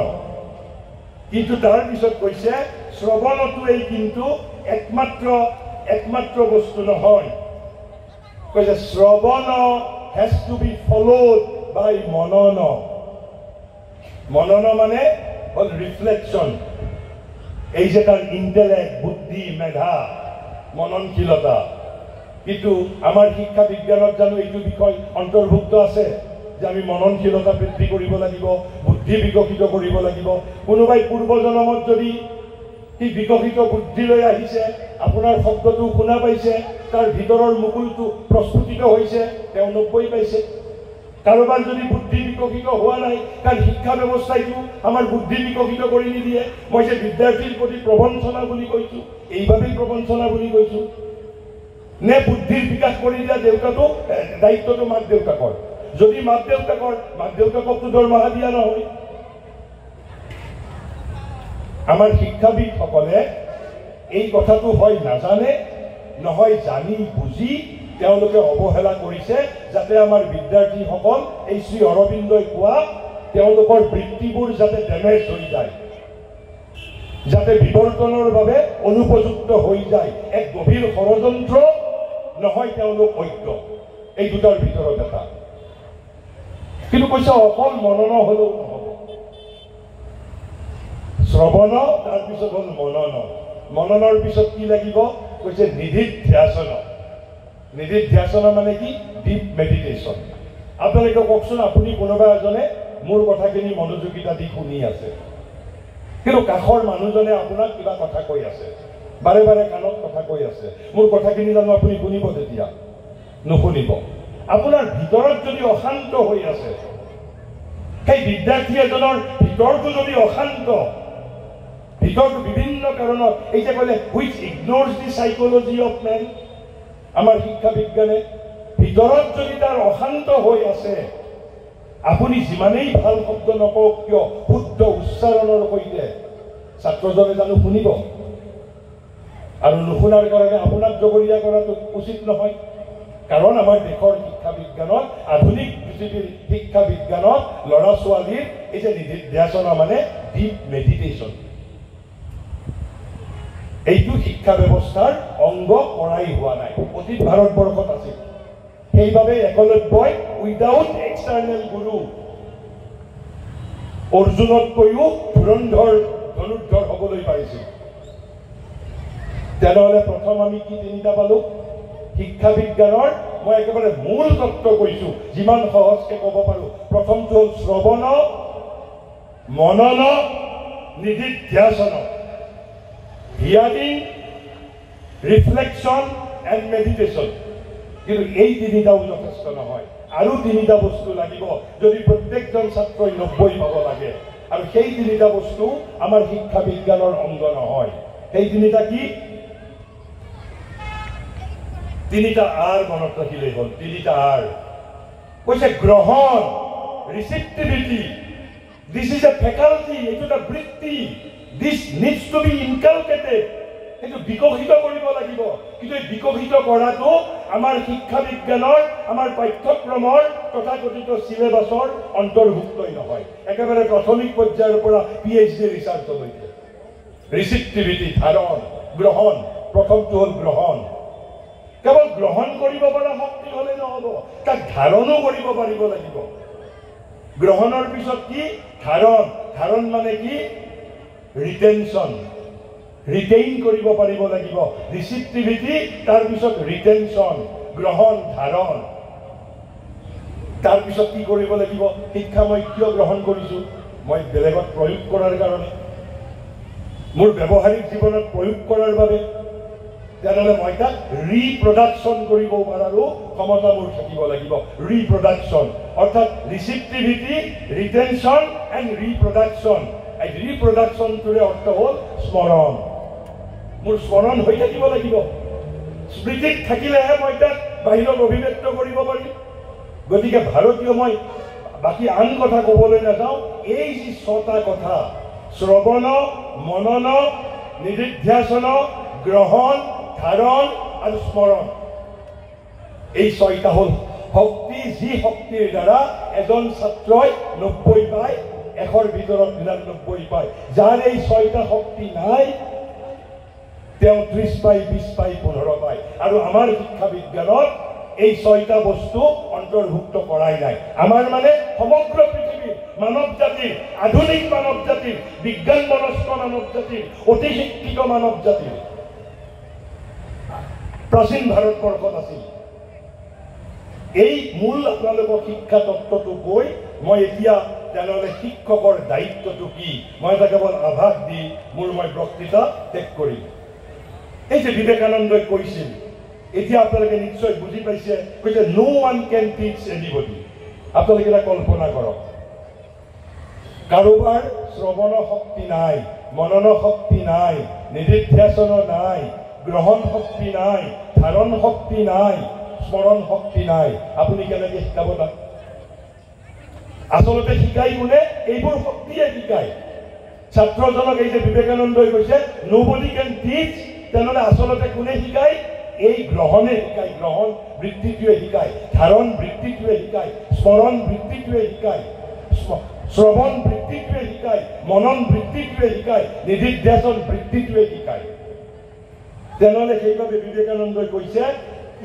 কিন্তু তাৰ পিছত কৈছে শ্ৰৱণটোৱেই কিন্তু একমাত্ৰ বস্তু নহয়। কৈছে শ্ৰৱণ হেজ টু বি ফলোড বাই মনন। মনন মানে হ'ল ৰিফ্লেকশ্যন। এই যে তাৰ ইণ্টেলেক্ট, বুদ্ধি, মেধা, মননশীলতা। কিন্তু আমাৰ শিক্ষা বিজ্ঞানত জানো এইটো বিষয় অন্তৰ্ভুক্ত আছে যে আমি মননশীলতা বৃদ্ধি কৰিব লাগিব, বুদ্ধি বিকশিত কৰিব লাগিব? কোনোবাই পূৰ্বজন্মত যদি সি বিকশিত বুদ্ধি লৈ আহিছে, আপোনাৰ শব্দটো শুনা পাইছে, তাৰ ভিতৰৰ মুকুলটো প্ৰস্ফুটিত হৈছে, তেওঁ 90 পাইছে। কাৰোবাৰ যদি বুদ্ধি বিকশিত হোৱা নাই, কাৰণ শিক্ষা ব্যৱস্থাইটো আমাৰ বুদ্ধি বিকশিত কৰি নিদিয়ে। মই যে বিদ্যাৰ্থীৰ প্ৰতি প্ৰবঞ্চনা বুলি কৈছোঁ, এইবাবেই প্ৰবঞ্চনা বুলি কৈছোঁ। নে বুদ্ধিৰ বিকাশ কৰি দিয়া দায়িত্বটো মাক দেউতাকৰ? যদি মাক দেউতাককতো দৰমহা দিয়া নহয়। আমাৰ শিক্ষাবিদসকলে এই কথাটো হয় নাজানে, নহয় জানি বুজি তেওঁলোকে অৱহেলা কৰিছে, যাতে আমাৰ বিদ্যাৰ্থীসকল এই শ্ৰী অৰবিন্দই কোৱা তেওঁলোকৰ বৃত্তিবোৰ যাতে ডেমেজ হৈ যায়, যাতে বিৱৰ্তনৰ বাবে অনুপযুক্ত হৈ যায়। এক গভীৰ ষড়যন্ত্ৰ, নহয় তেওঁলোক অজ্ঞ। এই দুটাৰ ভিতৰত এটা। কিন্তু কৈছে অকল মনন হ'লেও নহ'ব। শ্ৰৱণ, তাৰপিছত হ'ল মনন। মননৰ পিছত কি লাগিব? কৈছে নিধিধ্যাসন। নিধিধ্যাসন মানে কি? Deep meditation. আপোনালোকে কওকচোন, আপুনি কোনোবা এজনে মোৰ কথাখিনি মনোযোগিতা দি শুনি আছে, কিন্তু কাষৰ মানুহজনে আপোনাক কিবা কথা কৈ আছে, বাৰে বাৰে কাণত কথা কৈ আছে। মোৰ কথাখিনি জানো আপুনি শুনিব? তেতিয়া নুশুনিব। আপোনাৰ ভিতৰত যদি অশান্ত হৈ আছে, সেই বিদ্যাৰ্থী এজনৰ ভিতৰটো যদি অশান্ত, ভিতৰটো বিভিন্ন কাৰণত, এই যে ক'লে which ignores the psychology of man, আমাৰ শিক্ষা বিজ্ঞানে, ভিতৰত যদি তাৰ অশান্ত হৈ আছে, আপুনি যিমানেই ভাল শব্দ নকওক কিয় শুদ্ধ উচ্চাৰণৰ সৈতে ছাত্ৰজনে জানো শুনিব? আৰু নুশুনাৰ কাৰণে আপোনাক জগৰীয়া কৰাটো উচিত নহয়। কাৰণ আমাৰ দেশৰ শিক্ষা বিজ্ঞানত, আধুনিক পৃথিৱীৰ শিক্ষা বিজ্ঞানত ল'ৰা ছোৱালীৰ এই যে নিধিধ্যাসন মানে ডিপ মেডিটেশ্যন, এইটো শিক্ষা ব্যৱস্থাৰ অংগ কৰাই হোৱা নাই। অতীত ভাৰতবৰ্ষত আছিল। সেইবাবে একলব্যই উইদাউট এক্সটাৰ্নেল গুৰু অৰ্জুনতকৈও ধুৰন্ধৰ ধনুৰ্ধৰ হ'বলৈ পাৰিছিল। তেনেহ'লে প্ৰথম আমি কি তিনিটা পালো? শিক্ষা বিজ্ঞানৰ মই একেবাৰে মূল তত্ত্ব কৈছো, যিমান সহজকে ক'ব পাৰো। প্ৰথমটো হ'ল শ্ৰৱণ, মনন, নিধিধ্যাসন। Hearing, reflection and meditation. কিন্তু এই তিনিটাও যথেষ্ট নহয়, আৰু তিনিটা বস্তু লাগিব যদি প্ৰত্যেকজন ছাত্ৰই 90 পাব লাগে। আৰু সেই তিনিটা বস্তু আমাৰ শিক্ষা বিজ্ঞানৰ অংগ নহয়। সেই তিনিটা কি? তিনিটা আৰ মনত ৰাখিলেই হ'ল। তিনিটা আৰ কৈছে গ্ৰহণ, ৰিচিপ্টিভিটি। দিছ ইজ এ ফেকাল্টি, এইটো এটা বৃত্তি। দিছ নিডছ টু বি ইনকালকেটেড। সেইটো বিকশিত কৰিব লাগিব। কিন্তু এই বিকশিত কৰাটো আমাৰ শিক্ষা বিজ্ঞানৰ, আমাৰ পাঠ্যক্ৰমৰ তথাকথিত চিলেবাছৰ অন্তৰ্ভুক্তই নহয়। একেবাৰে প্ৰাথমিক পৰ্যায়ৰ পৰা PhD ৰিচাৰ্চলৈকে। ৰিচিপ্টিভিটি, ধাৰণ, গ্ৰহণ। প্ৰথমটো হ'ল গ্ৰহণ। কেৱল গ্ৰহণ কৰিব পৰা শক্তি হ'লে নহ'ব, তাক ধাৰণো কৰিব পাৰিব লাগিব। গ্ৰহণৰ পিছত কি? ধাৰণ। ধাৰণ মানে কি? ৰিটেনশ্যন। ৰিটেইন কৰিব পাৰিব লাগিব। ৰিচিপ্টিভিটি, তাৰপিছত ৰিটেনশ্যন, গ্ৰহণ, ধাৰণ। তাৰপিছত কি কৰিব লাগিব? শিক্ষা মই কিয় গ্ৰহণ কৰিছো? মই বেলেগত প্ৰয়োগ কৰাৰ কাৰণে, মোৰ ব্যৱহাৰিক জীৱনত প্ৰয়োগ কৰাৰ বাবে। তেনেহ'লে মই তাক ৰিপ্ৰডাকশ্যন কৰিব পৰাৰো ক্ষমতা মোৰ থাকিব লাগিব। ৰিপ্ৰডাকশ্যন অৰ্থাৎ ৰিচিপ্টিভিটি, ৰিটেনশ্যন এণ্ড ৰিপ্ৰডাকশ্যন। এই ৰিপ্ৰডাকশ্যনটোৰে অৰ্থ হ'ল স্মৰণ। মোৰ স্মৰণ হৈ থাকিব লাগিব। স্মৃতিত থাকিলেহে মই তাক বাহিৰত অভিব্যক্ত কৰিব পাৰিম। গতিকে ভাৰতীয়, মই বাকী আন কথা ক'বলৈ নাযাওঁ, এই যি 6টা কথা, শ্ৰৱণ, মনন, নিধিধ্যাসন, গ্ৰহণ, ধাৰণ আৰু স্মৰণ, এই 6টা হ'ল শক্তি। যি শক্তিৰ দ্বাৰা এজন ছাত্ৰই 90 পায়, 100ৰ ভিতৰত 99 পায়। যাৰ এই 6টা শক্তি নাই, তেওঁ 30 পায়, 20 পায়, 15 পায়। আৰু আমাৰ শিক্ষা বিজ্ঞানত এই 6টা বস্তু অন্তৰ্ভুক্ত কৰাই নাই। আমাৰ মানে সমগ্ৰ পৃথিৱীৰ মানৱ জাতিৰ, আধুনিক মানৱ জাতিৰ, বিজ্ঞান মনস্ক মানৱ জাতিৰ, অতি শিক্ষিত মানৱ জাতিৰ প্ৰাচীন ভাৰতবৰ্ষত আছিল। এই মূল আপোনালোকক শিক্ষা তত্ত্বটো কৈ মই এতিয়া তেনেহ'লে শিক্ষকৰ দায়িত্বটো কি, মই এটা কেৱল আভাস দি মই বক্তৃতা ত্যাগ কৰিম। এই যে বিবেকানন্দই কৈছিল, এতিয়া আপোনালোকে নিশ্চয় বুজি পাইছে। কৈছে no one can teach anybody. আপোনালোকে এটা কল্পনা কৰক, কাৰোবাৰ শ্ৰৱণ শক্তি নাই, মনন শক্তি নাই, নিধিধ্যাসন নাই, গ্ৰহণ শক্তি নাই, ধাৰণ শক্তি নাই, স্মৰণ শক্তি নাই। আপুনি কেনেকৈ শিকাব তাক? আচলতে শিকাই কোনে? এইবোৰ শক্তিয়ে শিকায় ছাত্ৰজনক। এই যে বিবেকানন্দই কৈছে নোবডি কেন টিচ, তেনেহ'লে আচলতে কোনে শিকায়? এই গ্ৰহণে শিকায়। গ্ৰহণ বৃত্তিটোৱে শিকায়, ধাৰণ বৃত্তিটোৱে শিকায়, স্মৰণ বৃত্তিটোৱে শিকায়, শ্ৰৱণ বৃত্তিটোৱে শিকায়, মনন বৃত্তিটোৱে শিকায়, নিধিধ্যাসন বৃত্তিটোৱে শিকায়। তেনেহ'লে সেইবাবে বিবেকানন্দই কৈছে,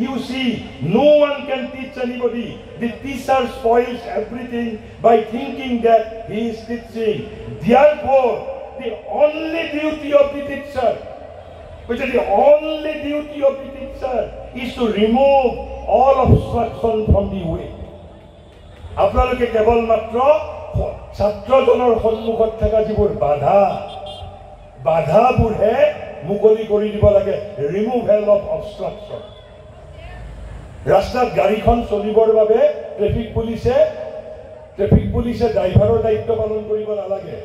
you see, no one can teach anybody. The teacher spoils everything by thinking that he is teaching. Therefore, the only duty of the teacher, which is the only duty of the teacher, is to remove all obstruction from the way. আপোনালোকে কেৱল মাত্ৰ ছাত্ৰজনৰ সন্মুখত থকা যিবোৰ বাধাবোৰহে মুকলি কৰি দিব লাগে। Removal of obstruction. ৰাস্তাত গাড়ীখন চলিবৰ বাবে ট্ৰেফিক পুলিচে ড্ৰাইভাৰৰ দায়িত্ব পালন কৰিব নালাগে।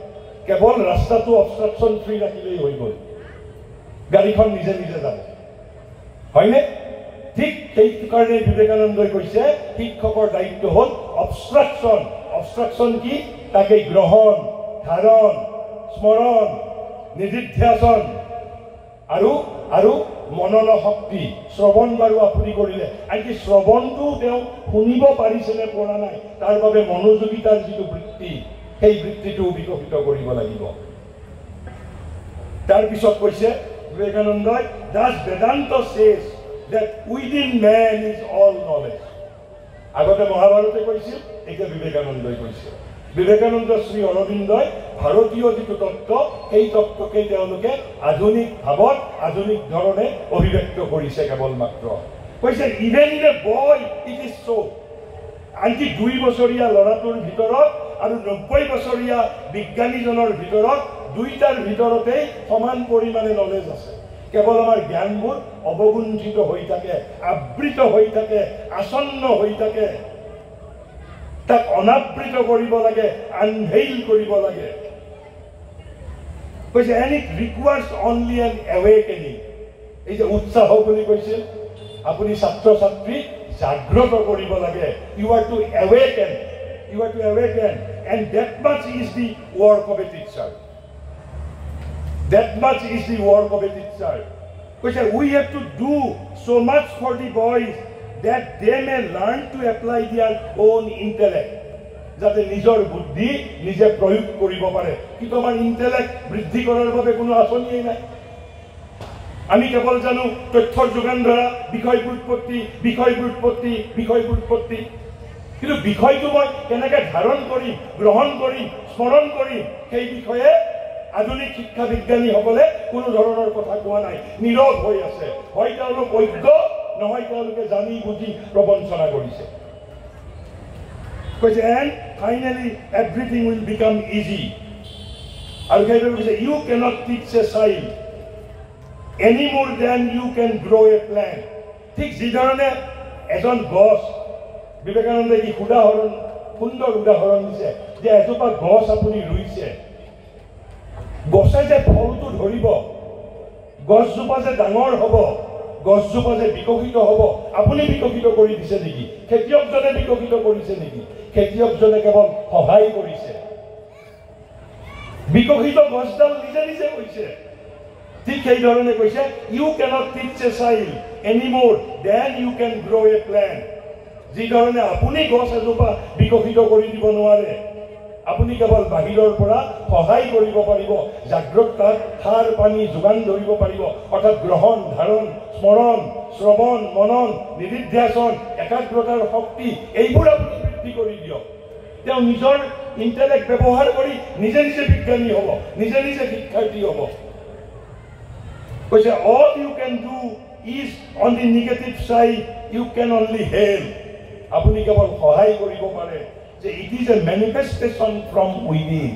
কেৱল ৰাস্তাটো অবষ্ট্ৰাকশ্যন ফ্ৰী ৰাখিলেই হৈ গ'ল, গাড়ীখন নিজে নিজে যাব, হয়নে? ঠিক সেইটো কাৰণে বিবেকানন্দই কৈছে শিক্ষকৰ দায়িত্ব হ'ল অবষ্ট্ৰাকশ্যন। অবষ্ট্ৰাকশ্যন কি? তাকে গ্ৰহণ, ধাৰণ, স্মৰণ, নিধিধ্যাসন আৰু মনন শক্তি। শ্ৰৱণ বাৰু আপুনি কৰিলে, আনকি শ্ৰৱণটো তেওঁ শুনিব পাৰিছে নে পৰা নাই, তাৰ বাবে মনোযোগিতাৰ যিটো বৃত্তি, সেই বৃত্তিটো বিকশিত কৰিব লাগিব। তাৰপিছত কৈছে বিবেকানন্দই, Das Vedanta says that within man is all knowledge. আগতে মহাভাৰতে কৈছিল, এতিয়া বিবেকানন্দই কৈছে বিবেকানন্দ শ্ৰী অৰবিন্দই ভাৰতীয় যিটো তত্ত্ব সেই তত্ত্বকে তেওঁলোকে আধুনিক ভাৱত আধুনিক ধৰণে অভিব্যক্ত কৰিছে কেৱল মাত্ৰ কৈছে even in a boy it is চ' আনকি 2 বছৰীয়া ল'ৰাটোৰ ভিতৰত আৰু 90 বছৰীয়া বিজ্ঞানীজনৰ ভিতৰত দুইটাৰ ভিতৰতেই সমান পৰিমাণে নলেজ আছে কেৱল আমাৰ জ্ঞানবোৰ অৱগুণ্ঠিত হৈ থাকে আবৃত হৈ থাকে আসন্ন হৈ থাকে তাক অনাবৃত কৰিব লাগে আনভেইল কৰিব লাগে কৈছে and it requires only an awakening এই যে উৎসাহ বুলি কৈছিল আপুনি ছাত্ৰ ছাত্ৰী জাগ্ৰত কৰিব লাগে you are to awaken and that much is the work of a teacher কৈছে we have to do so much for the boys that they may learn to apply their own intellect যাতে নিজৰ বুদ্ধি নিজে প্ৰয়োগ কৰিব পাৰে কিন্তু আমাৰ ইন্টেলেক্ট বৃদ্ধি কৰাৰ বাবে কোনো আঁচনিয়েই নাই আমি কেৱল জানো তথ্যৰ যোগান ধৰা বিষয় ব্যুৎপত্তি কিন্তু বিষয়টো মই কেনেকৈ ধাৰণ কৰিম গ্ৰহণ কৰিম স্মৰণ কৰিম সেই বিষয়ে আধুনিক শিক্ষা বিজ্ঞানীসকলে কোনো ধৰণৰ কথা কোৱা নাই নীৰৱ হৈ আছে হয় তেওঁলোক অজ্ঞ নহয় তেওঁলোকে জানি বুজি প্ৰবঞ্চনা কৰিছে কৈছে and finally everything will become easy আৰু সেইবাবে কৈছে you cannot teach a child any more than you can grow a plant ঠিক যিধৰণে এজন গছ বিবেকানন্দই কি সুন্দৰ উদাহৰণ দিছে যে এজোপা গছ আপুনি ৰুইছে গছে যে ফলটো ধৰিব গছজোপা যে ডাঙৰ হ'ব গছজোপা যে বিকশিত হ'ব আপুনি বিকশিত কৰি দিছে নেকি খেতিয়কজনে বিকশিত কৰিছে নেকি খেতিয়কজনে কেৱল সহায় কৰিছে বিকশিত গছডাল নিজে নিজে হৈছে ঠিক সেইধৰণে কৈছে you cannot teach a child anymore than you can grow a plant যিধৰণে আপুনি গছ এজোপা বিকশিত কৰি দিব নোৱাৰে আপুনি কেৱল বাহিৰৰ পৰা সহায় কৰিব পাৰিব জাগ্ৰত সাৰ পানী যোগান ধৰিব পাৰিব অৰ্থাৎ গ্ৰহণ ধাৰণ স্মৰণ শ্ৰৱণ মনন নিদিধ্যাসন একাগ্ৰতাৰ শক্তি এইবোৰ আপুনি বৃদ্ধি কৰি দিয়ক তেওঁ নিজৰ ইন্টেলেক্ট ব্যৱহাৰ কৰি নিজে নিজে বিজ্ঞানী হ'ব নিজে নিজে শিক্ষাৰ্থী হ'ব কৈছে all you can do is on the negative side you can only help আপুনি কেৱল সহায় কৰিব পাৰে যে it is a manifestation from within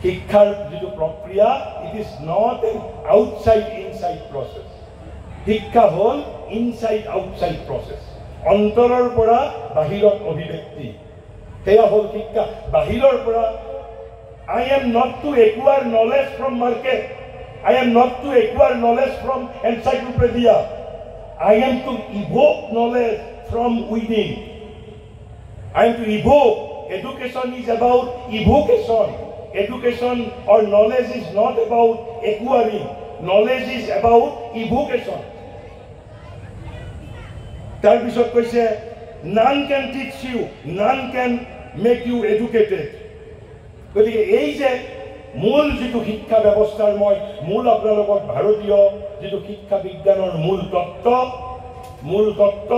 শিক্ষাৰ যিটো প্ৰক্ৰিয়া it is not an outside inside process শিক্ষা হ'ল inside outside process অন্তৰৰ পৰা বাহিৰত অভিব্যক্তি সেয়া হ'ল শিক্ষা বাহিৰৰ পৰা I am not to acquire knowledge from market I am not to acquire knowledge from encyclopedia I am to evoke knowledge from within I am to evoke education is about evocation education or knowledge is not about acquiring knowledge is about evocation তাৰ পিছত কৈছে none can teach you none can make you educated গতিকে এই যে মূল যিটো শিক্ষা ব্যৱস্থাৰ মই মূল আপোনালোকক ভাৰতীয় যিটো শিক্ষা বিজ্ঞানৰ মূল তত্ত্ব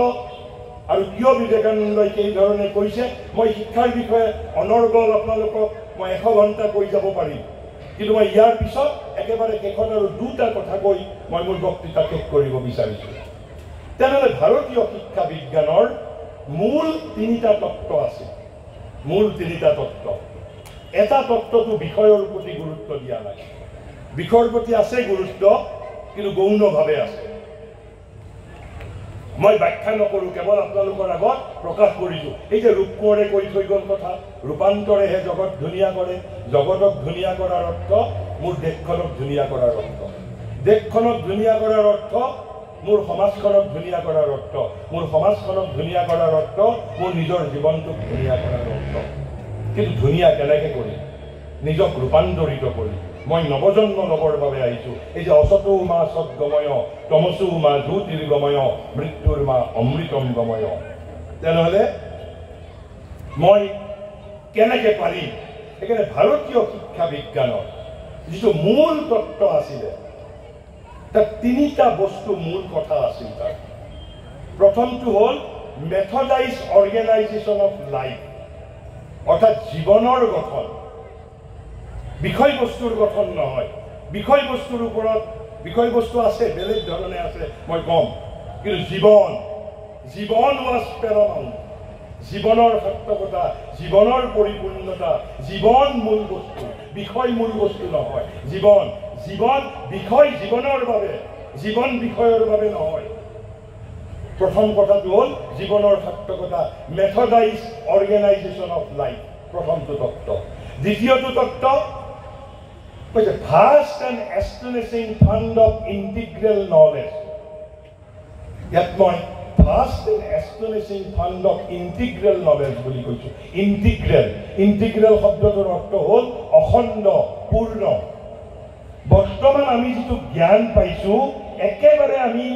আৰু কিয় বিবেকানন্দই এই ধৰণে কৈছে মই শিক্ষাৰ বিষয়ে অনৰ্গল আপোনালোকক মই 100 ঘণ্টা কৈ যাব পাৰিম কিন্তু মই ইয়াৰ পিছত একেবাৰে শেষত আৰু দুটা কথা কৈ মই মোৰ বক্তৃতা শেষ কৰিব বিচাৰিছোঁ তেনেহ'লে ভাৰতীয় শিক্ষা বিজ্ঞানৰ মূল তিনিটা তত্ত্ব আছে এটা তত্ত্বটো বিষয়ৰ প্ৰতি গুৰুত্ব দিয়া নাই বিষয়ৰ প্ৰতি আছে গুৰুত্ব কিন্তু গৌণভাৱে আছে মই ব্যাখ্যা নকৰো কেৱল আপোনালোকৰ আগত প্ৰকাশ কৰিছো এই যে ৰূপকোঁৱৰে কৈ থৈ গ'ল কথা ৰূপান্তৰেহে জগত ধুনীয়া কৰে জগতক ধুনীয়া কৰাৰ অৰ্থ মোৰ দেশখনক ধুনীয়া কৰাৰ অৰ্থ দেশখনক ধুনীয়া কৰাৰ অৰ্থ মোৰ সমাজখনক ধুনীয়া কৰাৰ অৰ্থ মোৰ সমাজখনক ধুনীয়া কৰাৰ অৰ্থ মোৰ নিজৰ জীৱনটোক ধুনীয়া কৰাৰ অৰ্থ কিন্তু ধুনীয়া কেনেকৈ কৰি নিজক ৰূপান্তৰিত কৰি মই নৱজন্ম ল'বৰ বাবে আহিছোঁ এই যে অসতৌ মা সদ্গময় তমসৌ মা জ্যোতিৰ্গময় মৃত্যুৰ মা অমৃতম গময় তেনেহ'লে মই কেনেকৈ পাৰিম সেইকাৰণে ভাৰতীয় শিক্ষা বিজ্ঞানৰ যিটো মূল তত্ত্ব আছিলে তাত তিনিটা বস্তু মূল কথা আছিল তাত প্ৰথমটো হ'ল মেথডাইজ অৰ্গেনাইজেশ্যন অফ লাইফ অৰ্থাৎ জীৱনৰ গঠন, বিষয়বস্তুৰ গঠন নহয়। বিষয়বস্তুৰ ওপৰত বিষয়বস্তু আছে, বেলেগ ধৰণে আছে, মই কম, কিন্তু জীৱন ৱাজ পেৰামাউণ্ট। জীৱনৰ সাৰ্থকতা, জীৱনৰ পৰিপূৰ্ণতা, জীৱন মূল বস্তু, বিষয় মূল বস্তু নহয়। জীৱন বিষয় জীৱনৰ বাবে, জীৱন বিষয়ৰ বাবে নহয়। প্ৰথম কথাটো হ'ল জীৱনৰ সাৰ্থকতা, মেথডাইজ অৰ্গেনাইজেশ্যন অফ লাইফ, প্ৰথমটো তত্ত্ব। দ্বিতীয়টো তত্ত্ব কৈছে vast and astonishing fund of integral knowledge. ইয়াত মই vast and astonishing fund of integral knowledge বুলি কৈছোঁ। ইণ্টিগ্ৰেল শব্দটোৰ অৰ্থ হ'ল অখণ্ড, পূৰ্ণ। বৰ্তমান আমি যিটো জ্ঞান পাইছোঁ, একেবাৰে আমি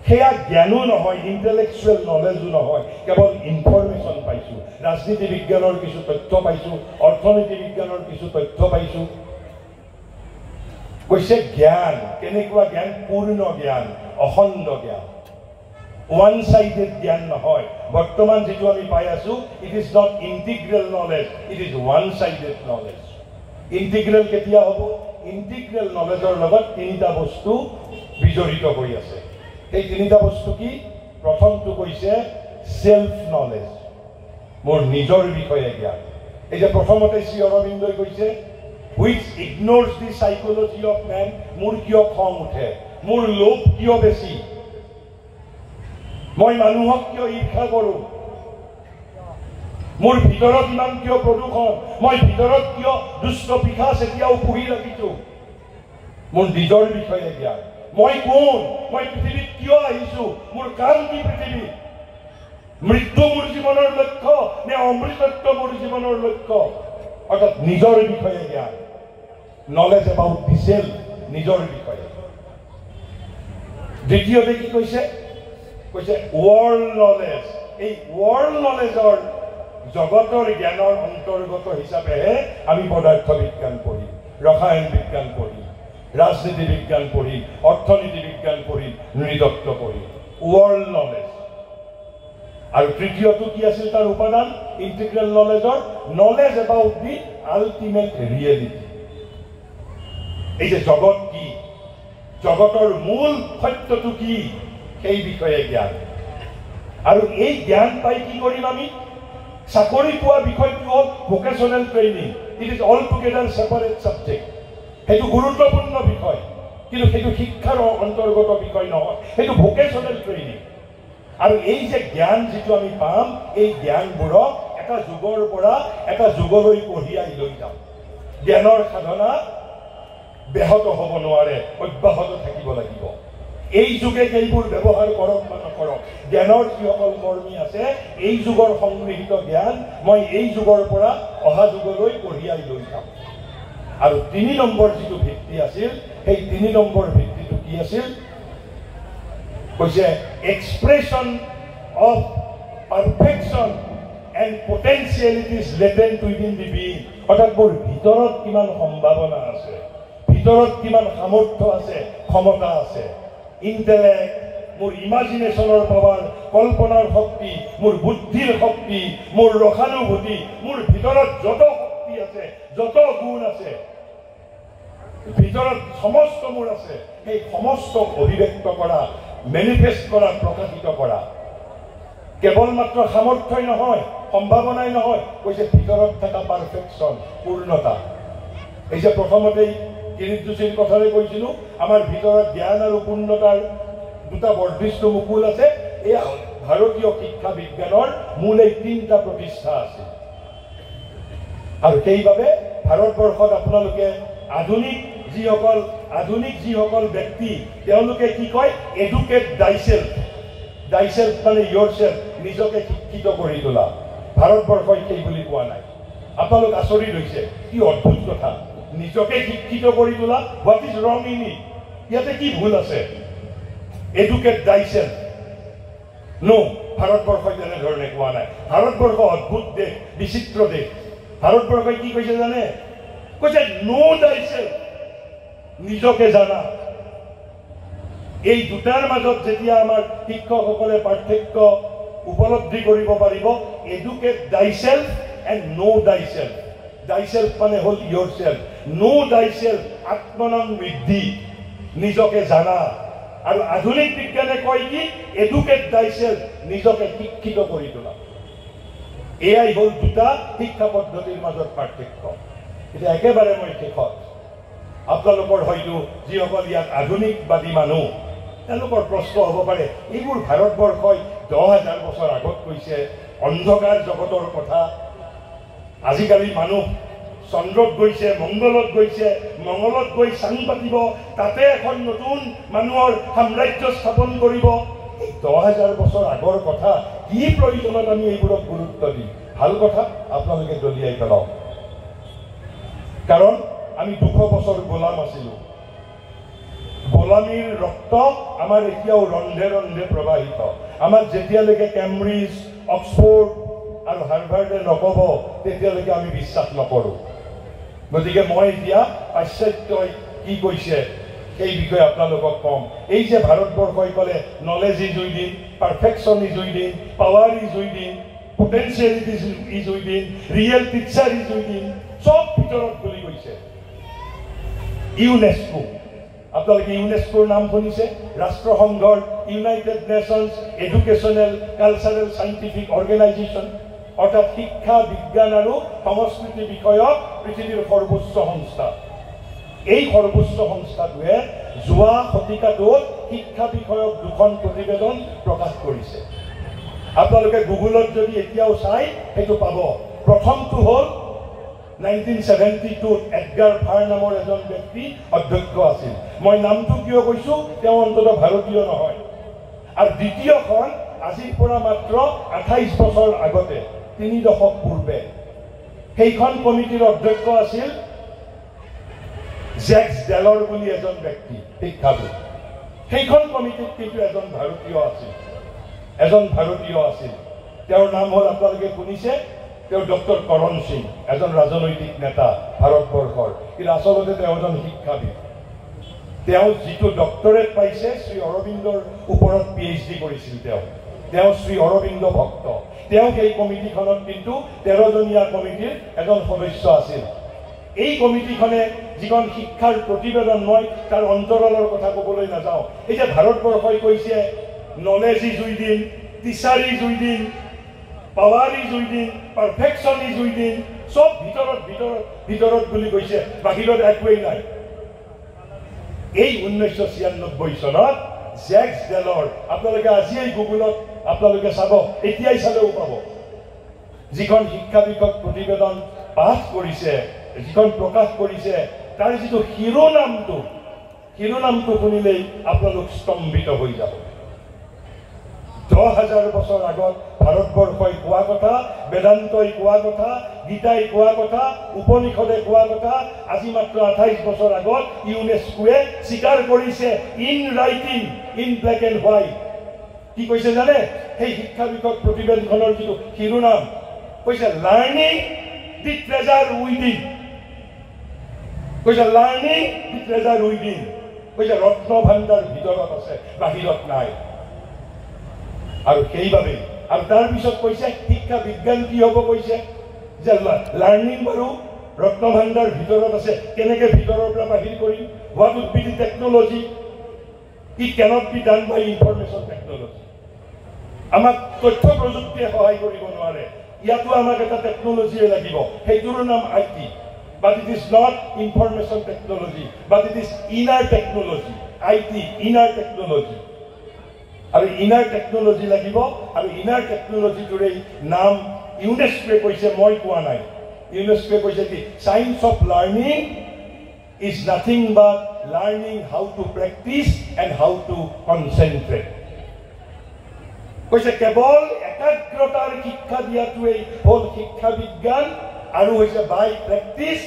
সেয়া জ্ঞানো নহয়, ইণ্টেলেকচুৱেল নলেজো নহয়, কেৱল ইনফৰমেশ্যন পাইছোঁ। ৰাজনীতি বিজ্ঞানৰ কিছু তথ্য পাইছোঁ, অৰ্থনীতি বিজ্ঞানৰ কিছু তথ্য পাইছোঁ। কৈছে জ্ঞান কেনেকুৱা জ্ঞান? পূৰ্ণ জ্ঞান, অখণ্ড জ্ঞান, ওৱান চাইডেড জ্ঞান নহয়। বৰ্তমান যিটো আমি পাই আছোঁ, it is not integral knowledge, it is one sided knowledge. Integral কেতিয়া হ'ব? ইণ্টিগ্ৰেল নলেজৰ লগত তিনিটা বস্তু বিজড়িত হৈ আছে। এই তিনিটা বস্তু কি? প্ৰথমটো কৈছে সেলফ নলেজ, মোৰ নিজৰ বিষয়ে জ্ঞান। এই যে প্ৰথমতে শ্ৰী অৰবিন্দই কৈছে which ignores the psychology of man, মোৰ কিয় খং উঠে, মোৰ লোভ কিয় বেছি, মই মানুহক কিয় ঈৰ্ষা কৰোঁ, মোৰ ভিতৰত ইমান কিয় প্ৰদূষণ, মই ভিতৰত কিয় দুষ্ট পিশাচ এতিয়াও পুহি ৰাখিছোঁ, মোৰ নিজৰ বিষয়ে জ্ঞান। মই কোন, মই পৃথিৱীত কিয় আহিছোঁ, মোৰ কাম কি পৃথিৱীত, মৃত্যু মোৰ জীৱনৰ লক্ষ্য নে অমৃতত্ব মোৰ জীৱনৰ লক্ষ্য। অৰ্থাৎ নিজৰ বিষয়ে জ্ঞান, নলেজ এবাউট দি সেল্ফ, নিজৰ বিষয়ে। দ্বিতীয়তে কি কৈছে? কৈছে ৱৰ্ল্ড নলেজ। এই ৱৰ্ল্ড নলেজৰ জগতৰ জ্ঞানৰ অন্তৰ্গত হিচাপেহে আমি পদাৰ্থ বিজ্ঞান পঢ়িম, ৰসায়ন বিজ্ঞান পঢ়িম, ৰাজনীতি বিজ্ঞান পঢ়িম, অৰ্থনীতি বিজ্ঞান পঢ়িম, নৃতত্ব পঢ়িম, ৱৰ্ল্ড নলেজ। আৰু তৃতীয়টো কি আছিল তাৰ উপাদান ইণ্টিগ্ৰেল নলেজৰ? Knowledge about the ultimate reality. এই যে জগত কি, জগতৰ মূল সত্যটো কি, সেই বিষয়ে জ্ঞান। আৰু এই জ্ঞান পাই কি কৰিম আমি? চাকৰি পোৱা বিষয়টো হ'ল vocational training. It is all together separate subject. সেইটো গুৰুত্বপূৰ্ণ বিষয়, কিন্তু সেইটো শিক্ষাৰ অন্তৰ্গত বিষয় নহয়, সেইটো ভোকেশ্যনেল ট্ৰেইনিং। আৰু এই যে জ্ঞান যিটো আমি পাম, এই জ্ঞানবোৰক এটা যুগৰ পৰা এটা যুগলৈ কঢ়িয়াই লৈ যাম। জ্ঞানৰ সাধনা ব্যাহত হ'ব নোৱাৰে, অব্যাহত থাকিব লাগিব। এই যুগে সেইবোৰ ব্যৱহাৰ কৰক বা নকৰক, জ্ঞানৰ যিসকল কৰ্মী আছে, এই যুগৰ সংগৃহীত জ্ঞান মই এই যুগৰ পৰা অহা যুগলৈ কঢ়িয়াই লৈ যাম। আৰু ৩ নম্বৰ যিটো ভিত্তি আছিল, সেই ৩ নম্বৰ ভিত্তিটো কি আছিল? কৈছে expression of perfection and potentialities latent within the being. অৰ্থাৎ মোৰ ভিতৰত কিমান সম্ভাৱনা আছে, ভিতৰত কিমান সামৰ্থ্য আছে, ক্ষমতা আছে, ইণ্টেলেক্ট, মোৰ ইমাজিনেশ্যনৰ পাৱাৰ, কল্পনাৰ শক্তি, মোৰ বুদ্ধিৰ শক্তি, মোৰ ৰসানুভূতি, মোৰ ভিতৰত যত শক্তি আছে, যত গুণ আছে, ভিতৰত সমস্ত মোৰ আছে, সেই সমস্ত অভিব্যক্ত কৰা, মেনিফেষ্ট কৰা, প্ৰকাশিত কৰা। কেৱল মাত্ৰ সামৰ্থ্যই নহয়, সম্ভাৱনাই নহয়, কৈছে ভিতৰত থকা পাৰফেকশ্যন, পূৰ্ণতা। এই যে প্ৰথমতেই কিৰিট যোশীৰ কথাৰে কৈছিলোঁ, আমাৰ ভিতৰত জ্ঞান আৰু পূৰ্ণতাৰ দুটা বৰ্ধিষ্ণু মুকুল আছে। এয়া ভাৰতীয় শিক্ষা বিজ্ঞানৰ মূল এই 3টা প্ৰতিষ্ঠা আছে। আৰু সেইবাবে ভাৰতবৰ্ষত আপোনালোকে আধুনিক যিসকল ব্যক্তি, তেওঁলোকে কি কয়? এডুকেট ডাইছেল্ফ। ডাইছেল্ফ মানে ইয়ৰ চেল্ফ, নিজকে শিক্ষিত কৰি তোলা। ভাৰতবৰ্ষই সেই বুলি কোৱা নাই। আপোনালোক আচৰিত হৈছে, কি অদ্ভুত কথা, নিজকে শিক্ষিত কৰি তোলা। হোৱাট ইজ ৰং ইন ইট? ইয়াতে কি ভুল আছে? এডুকেট ডাইছেল্ফ, নো, ভাৰতবৰ্ষই তেনেধৰণে কোৱা নাই। ভাৰতবৰ্ষ অদ্ভুত দেশ, বিচিত্ৰ দেশ। ভাৰতবৰ্ষই কি কৈছে জানে? কৈছে নো ডাইছেল্ফ, নিজকে জানা। এই দুটাৰ মাজত যেতিয়া আমাৰ শিক্ষকসকলে পাৰ্থক্য উপলব্ধি কৰিব পাৰিব, educate thyself and know thyself. Thyself মানে হল yourself. Know thyself. আত্মনাম বৃদ্ধি, নিজকে জানা। আৰু আধুনিক বিজ্ঞানে কয় কি educate thyself, নিজকে শিক্ষিত কৰি তোলা। এয়াই হল দুটা শিক্ষা পদ্ধতিৰ মাজত পাৰ্থক্য। এতিয়া একেবাৰে মই শেষত আপোনালোকৰ হয়তো যিসকল ইয়াত আধুনিকবাদী মানুহ তেওঁলোকৰ প্ৰশ্ন হ'ব পাৰে, এইবোৰ ভাৰতবৰ্ষই 10,000 বছৰ আগত কৈছে অন্ধকাৰ জগতৰ কথা। আজিকালি মানুহ চন্দ্ৰত গৈছে, মংগলত গৈছে, মংগলত গৈ চাং পাতিব, তাতে এখন নতুন মানুহৰ সাম্ৰাজ্য স্থাপন কৰিব। এই 10,000 বছৰ আগৰ কথা কি প্ৰয়োজনত আমি এইবোৰক গুৰুত্ব দিম? ভাল কথা আপোনালোকে দলিয়াই পেলাওক। কাৰণ আমি 200 বছৰ গোলাম আছিলোঁ। গোলামীৰ ৰক্ত আমাৰ এতিয়াও ৰন্ধে ৰন্ধে প্ৰবাহিত। আমাক যেতিয়ালৈকে কেম্ব্ৰিজ, অক্সফোৰ্ড আৰু হাৰ্ভাৰ্ডে নক'ব তেতিয়ালৈকে আমি বিশ্বাস নকৰোঁ। গতিকে মই এতিয়া পাশ্চাত্যই কি কৈছে সেই বিষয়ে আপোনালোকক কম। এই যে ভাৰতবৰ্ষই ক'লে knowledge is within, perfection is within, power is within, potentiality is within, real teacher is within, চব ভিতৰত বুলি কৈছে। ইউনেস্কো, আপোনালোকে ইউনেস্কোৰ নাম শুনিছে? ৰাষ্ট্ৰসংঘৰ United nations educational cultural scientific organisation, অৰ্থাৎ শিক্ষা, বিজ্ঞান আৰু সংস্কৃতি বিষয়ক পৃথিৱীৰ সৰ্বোচ্চ সংস্থা। এই সৰ্বোচ্চ সংস্থাটোৱে যোৱা শতিকাটোত শিক্ষা বিষয়ক 2খন প্ৰতিবেদন প্ৰকাশ কৰিছে। আপোনালোকে গুগলত যদি এতিয়াও চাই সেইটো পাব। প্ৰথমটো হ'ল 1972 এডগাৰ ভাৰ নামৰ এজন ব্যক্তি অধ্যক্ষ আছিল। মই নামটো কিয় কৈছো, তেওঁ অন্ততঃ ভাৰতীয় নহয়। আৰু দ্বিতীয়খন আজিৰ পৰা মাত্ৰ 28 বছৰ আগতে, 3 দশক পূৰ্বে, সেইখন কমিটিৰ অধ্যক্ষ আছিল জেক্স ডেলৰ বুলি এজন ব্যক্তি, শিক্ষাবিদ। সেইখন কমিটিত কিন্তু এজন ভাৰতীয় আছিল। তেওঁৰ নাম হ'ল, আপোনালোকে শুনিছে, তেওঁ ডক্টৰ কৰণ সিং, এজন ৰাজনৈতিক নেতা ভাৰতবৰ্ষৰ, কিন্তু আচলতে তেওঁ এজন শিক্ষাবিদ। তেওঁ যিটো ডক্টৰেট পাইছে, শ্ৰী অৰবিন্দৰ ওপৰত PhD কৰিছিল। তেওঁ শ্ৰী অৰবিন্দ ভক্ত। তেওঁ সেই কমিটিখনত কিন্তু 13জনীয়া কমিটিৰ এজন সদস্য আছিল। এই কমিটিখনে যিখন শিক্ষাৰ প্ৰতিবেদন, মই তাৰ অন্তৰালৰ কথা ক'বলৈ নাযাওঁ। এই যে ভাৰতবৰ্ষই কৈছে knowledge is within, teacher is within, power is within, perfection is within, চব ভিতৰত ভিতৰত ভিতৰত বুলি কৈছে, বাহিৰত একোৱেই নাই। এই 1996 চনত জেক্স ডেলৰ, আপোনালোকে আজিয়েই গুগলত আপোনালোকে চাব, এতিয়াই চালেও পাব, যিখন শিক্ষা বিষয়ক প্ৰতিবেদন পাঠ কৰিছে, যিখন প্ৰকাশ কৰিছে, তাৰ যিটো শিৰোনামটো শুনিলেই আপোনালোক স্তম্ভিত হৈ যাব। 10,000 বছৰ আগত ভাৰতবৰ্ষই কোৱা কথা, বেদান্তই কোৱা কথা, গীতাই কোৱা কথা, উপনিষদে কোৱা কথা, আজি মাত্ৰ 28 বছৰ আগত ইউনেস্কোৱে স্বীকাৰ কৰিছে in writing, in black and white. কি কৈছে জানে? সেই শিক্ষা বিষয়ক প্ৰতিবেদনখনৰ যিটো শিৰোনাম কৈছে লাৰ্ণিং দি ট্ৰেজাৰ উইদিন। কৈছে লাৰ্ণিং দি ট্ৰেজাৰ উইদিন। কৈছে ৰত্ন ভাণ্ডাৰ ভিতৰত আছে, বাহিৰত নাই। আৰু সেইবাবে, আৰু তাৰপিছত কৈছে শিক্ষা বিজ্ঞান কি হ'ব, কৈছে যে লাৰ্ণিং বাৰু ৰত্ন ভাণ্ডাৰ ভিতৰত আছে, কেনেকৈ ভিতৰৰ পৰা বাহিৰ কৰিম? What would be the technology? It can't be done by information technology. আমাক তথ্য প্ৰযুক্তিয়ে সহায় কৰিব নোৱাৰে, ইয়াতো আমাক এটা টেকনলজিয়ে লাগিব, সেইটোৰ নাম IT। But it is not information technology, but it is inner technology, IT, inner technology. আৰু ইনাৰ টেকনলজি লাগিব, আৰু ইনাৰ টেকনলজিটোৰ নাম ইউনেস্কোৱে কৈছে, মই কোৱা নাই। ইউনেস্কোৱে কৈছে কি science of learning is nothing but learning how to practice and how to concentrate. কৈছে কেৱল একাগ্ৰতাৰ শিক্ষা দিয়াটোৱেই হ'ল শিক্ষা বিজ্ঞান, আৰু হৈছে বাই প্ৰেক্টিচ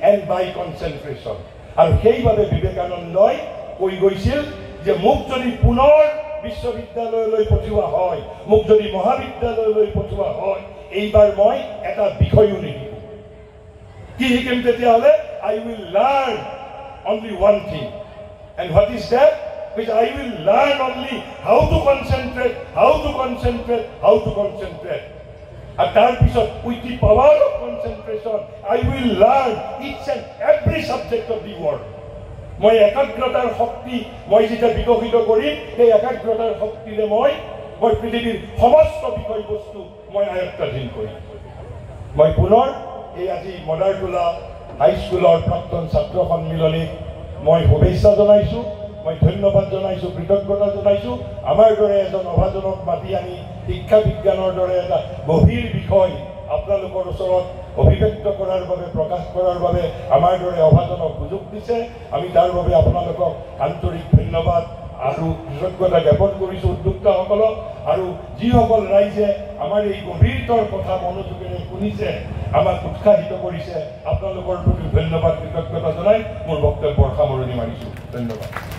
এণ্ড বাই কনচেনট্ৰেশ্যন। আৰু সেইবাবে বিবেকানন্দই কৈ গৈছিল যে মোক যদি পুনৰ বিশ্ববিদ্যালয়লৈ পঠিওৱা হয়, মোক যদি মহাবিদ্যালয়লৈ পঠিওৱা হয়, এইবাৰ মই এটা বিষয়ো নিশিকো। কি শিকিম তেতিয়াহ'লে? I will learn only one thing. And what is that? Which I will learn only how to concentrate, how to concentrate, how to concentrate. আৰু তাৰপিছত with the power of concentration I will learn each and every subject of the world. মই একাগ্ৰতাৰ শক্তি মই যেতিয়া বিকশিত কৰিম, সেই একাগ্ৰতাৰ শক্তিৰে মই পৃথিৱীৰ সমস্ত বিষয়বস্তু মই আয়ত্তাধীন কৰিম। মই পুনৰ এই আজি মদাৰটোলা হাইস্কুলৰ প্ৰাক্তন ছাত্ৰ সন্মিলনীক মই শুভেচ্ছা জনাইছোঁ, মই ধন্যবাদ জনাইছোঁ, কৃতজ্ঞতা জনাইছোঁ। আমাৰ দৰে এজন অভাজনক মাতি আনি শিক্ষা বিজ্ঞানৰ দৰে এটা গভীৰ বিষয় আপোনালোকৰ ওচৰত অভিব্যক্ত কৰাৰ বাবে, প্ৰকাশ কৰাৰ বাবে আমাৰ দৰে অভাজনক সুযোগ দিছে। আমি তাৰ বাবে আপোনালোকক আন্তৰিক ধন্যবাদ আৰু কৃতজ্ঞতা জ্ঞাপন কৰিছোঁ উদ্যোক্তাসকলক। আৰু যিসকল ৰাইজে আমাৰ এই গভীৰতৰ কথা মনোযোগেৰে শুনিছে, আমাক উৎসাহিত কৰিছে, আপোনালোকৰ প্ৰতি ধন্যবাদ, কৃতজ্ঞতা জনাই মোৰ বক্তব্যৰ সামৰণি মাৰিছোঁ। ধন্যবাদ।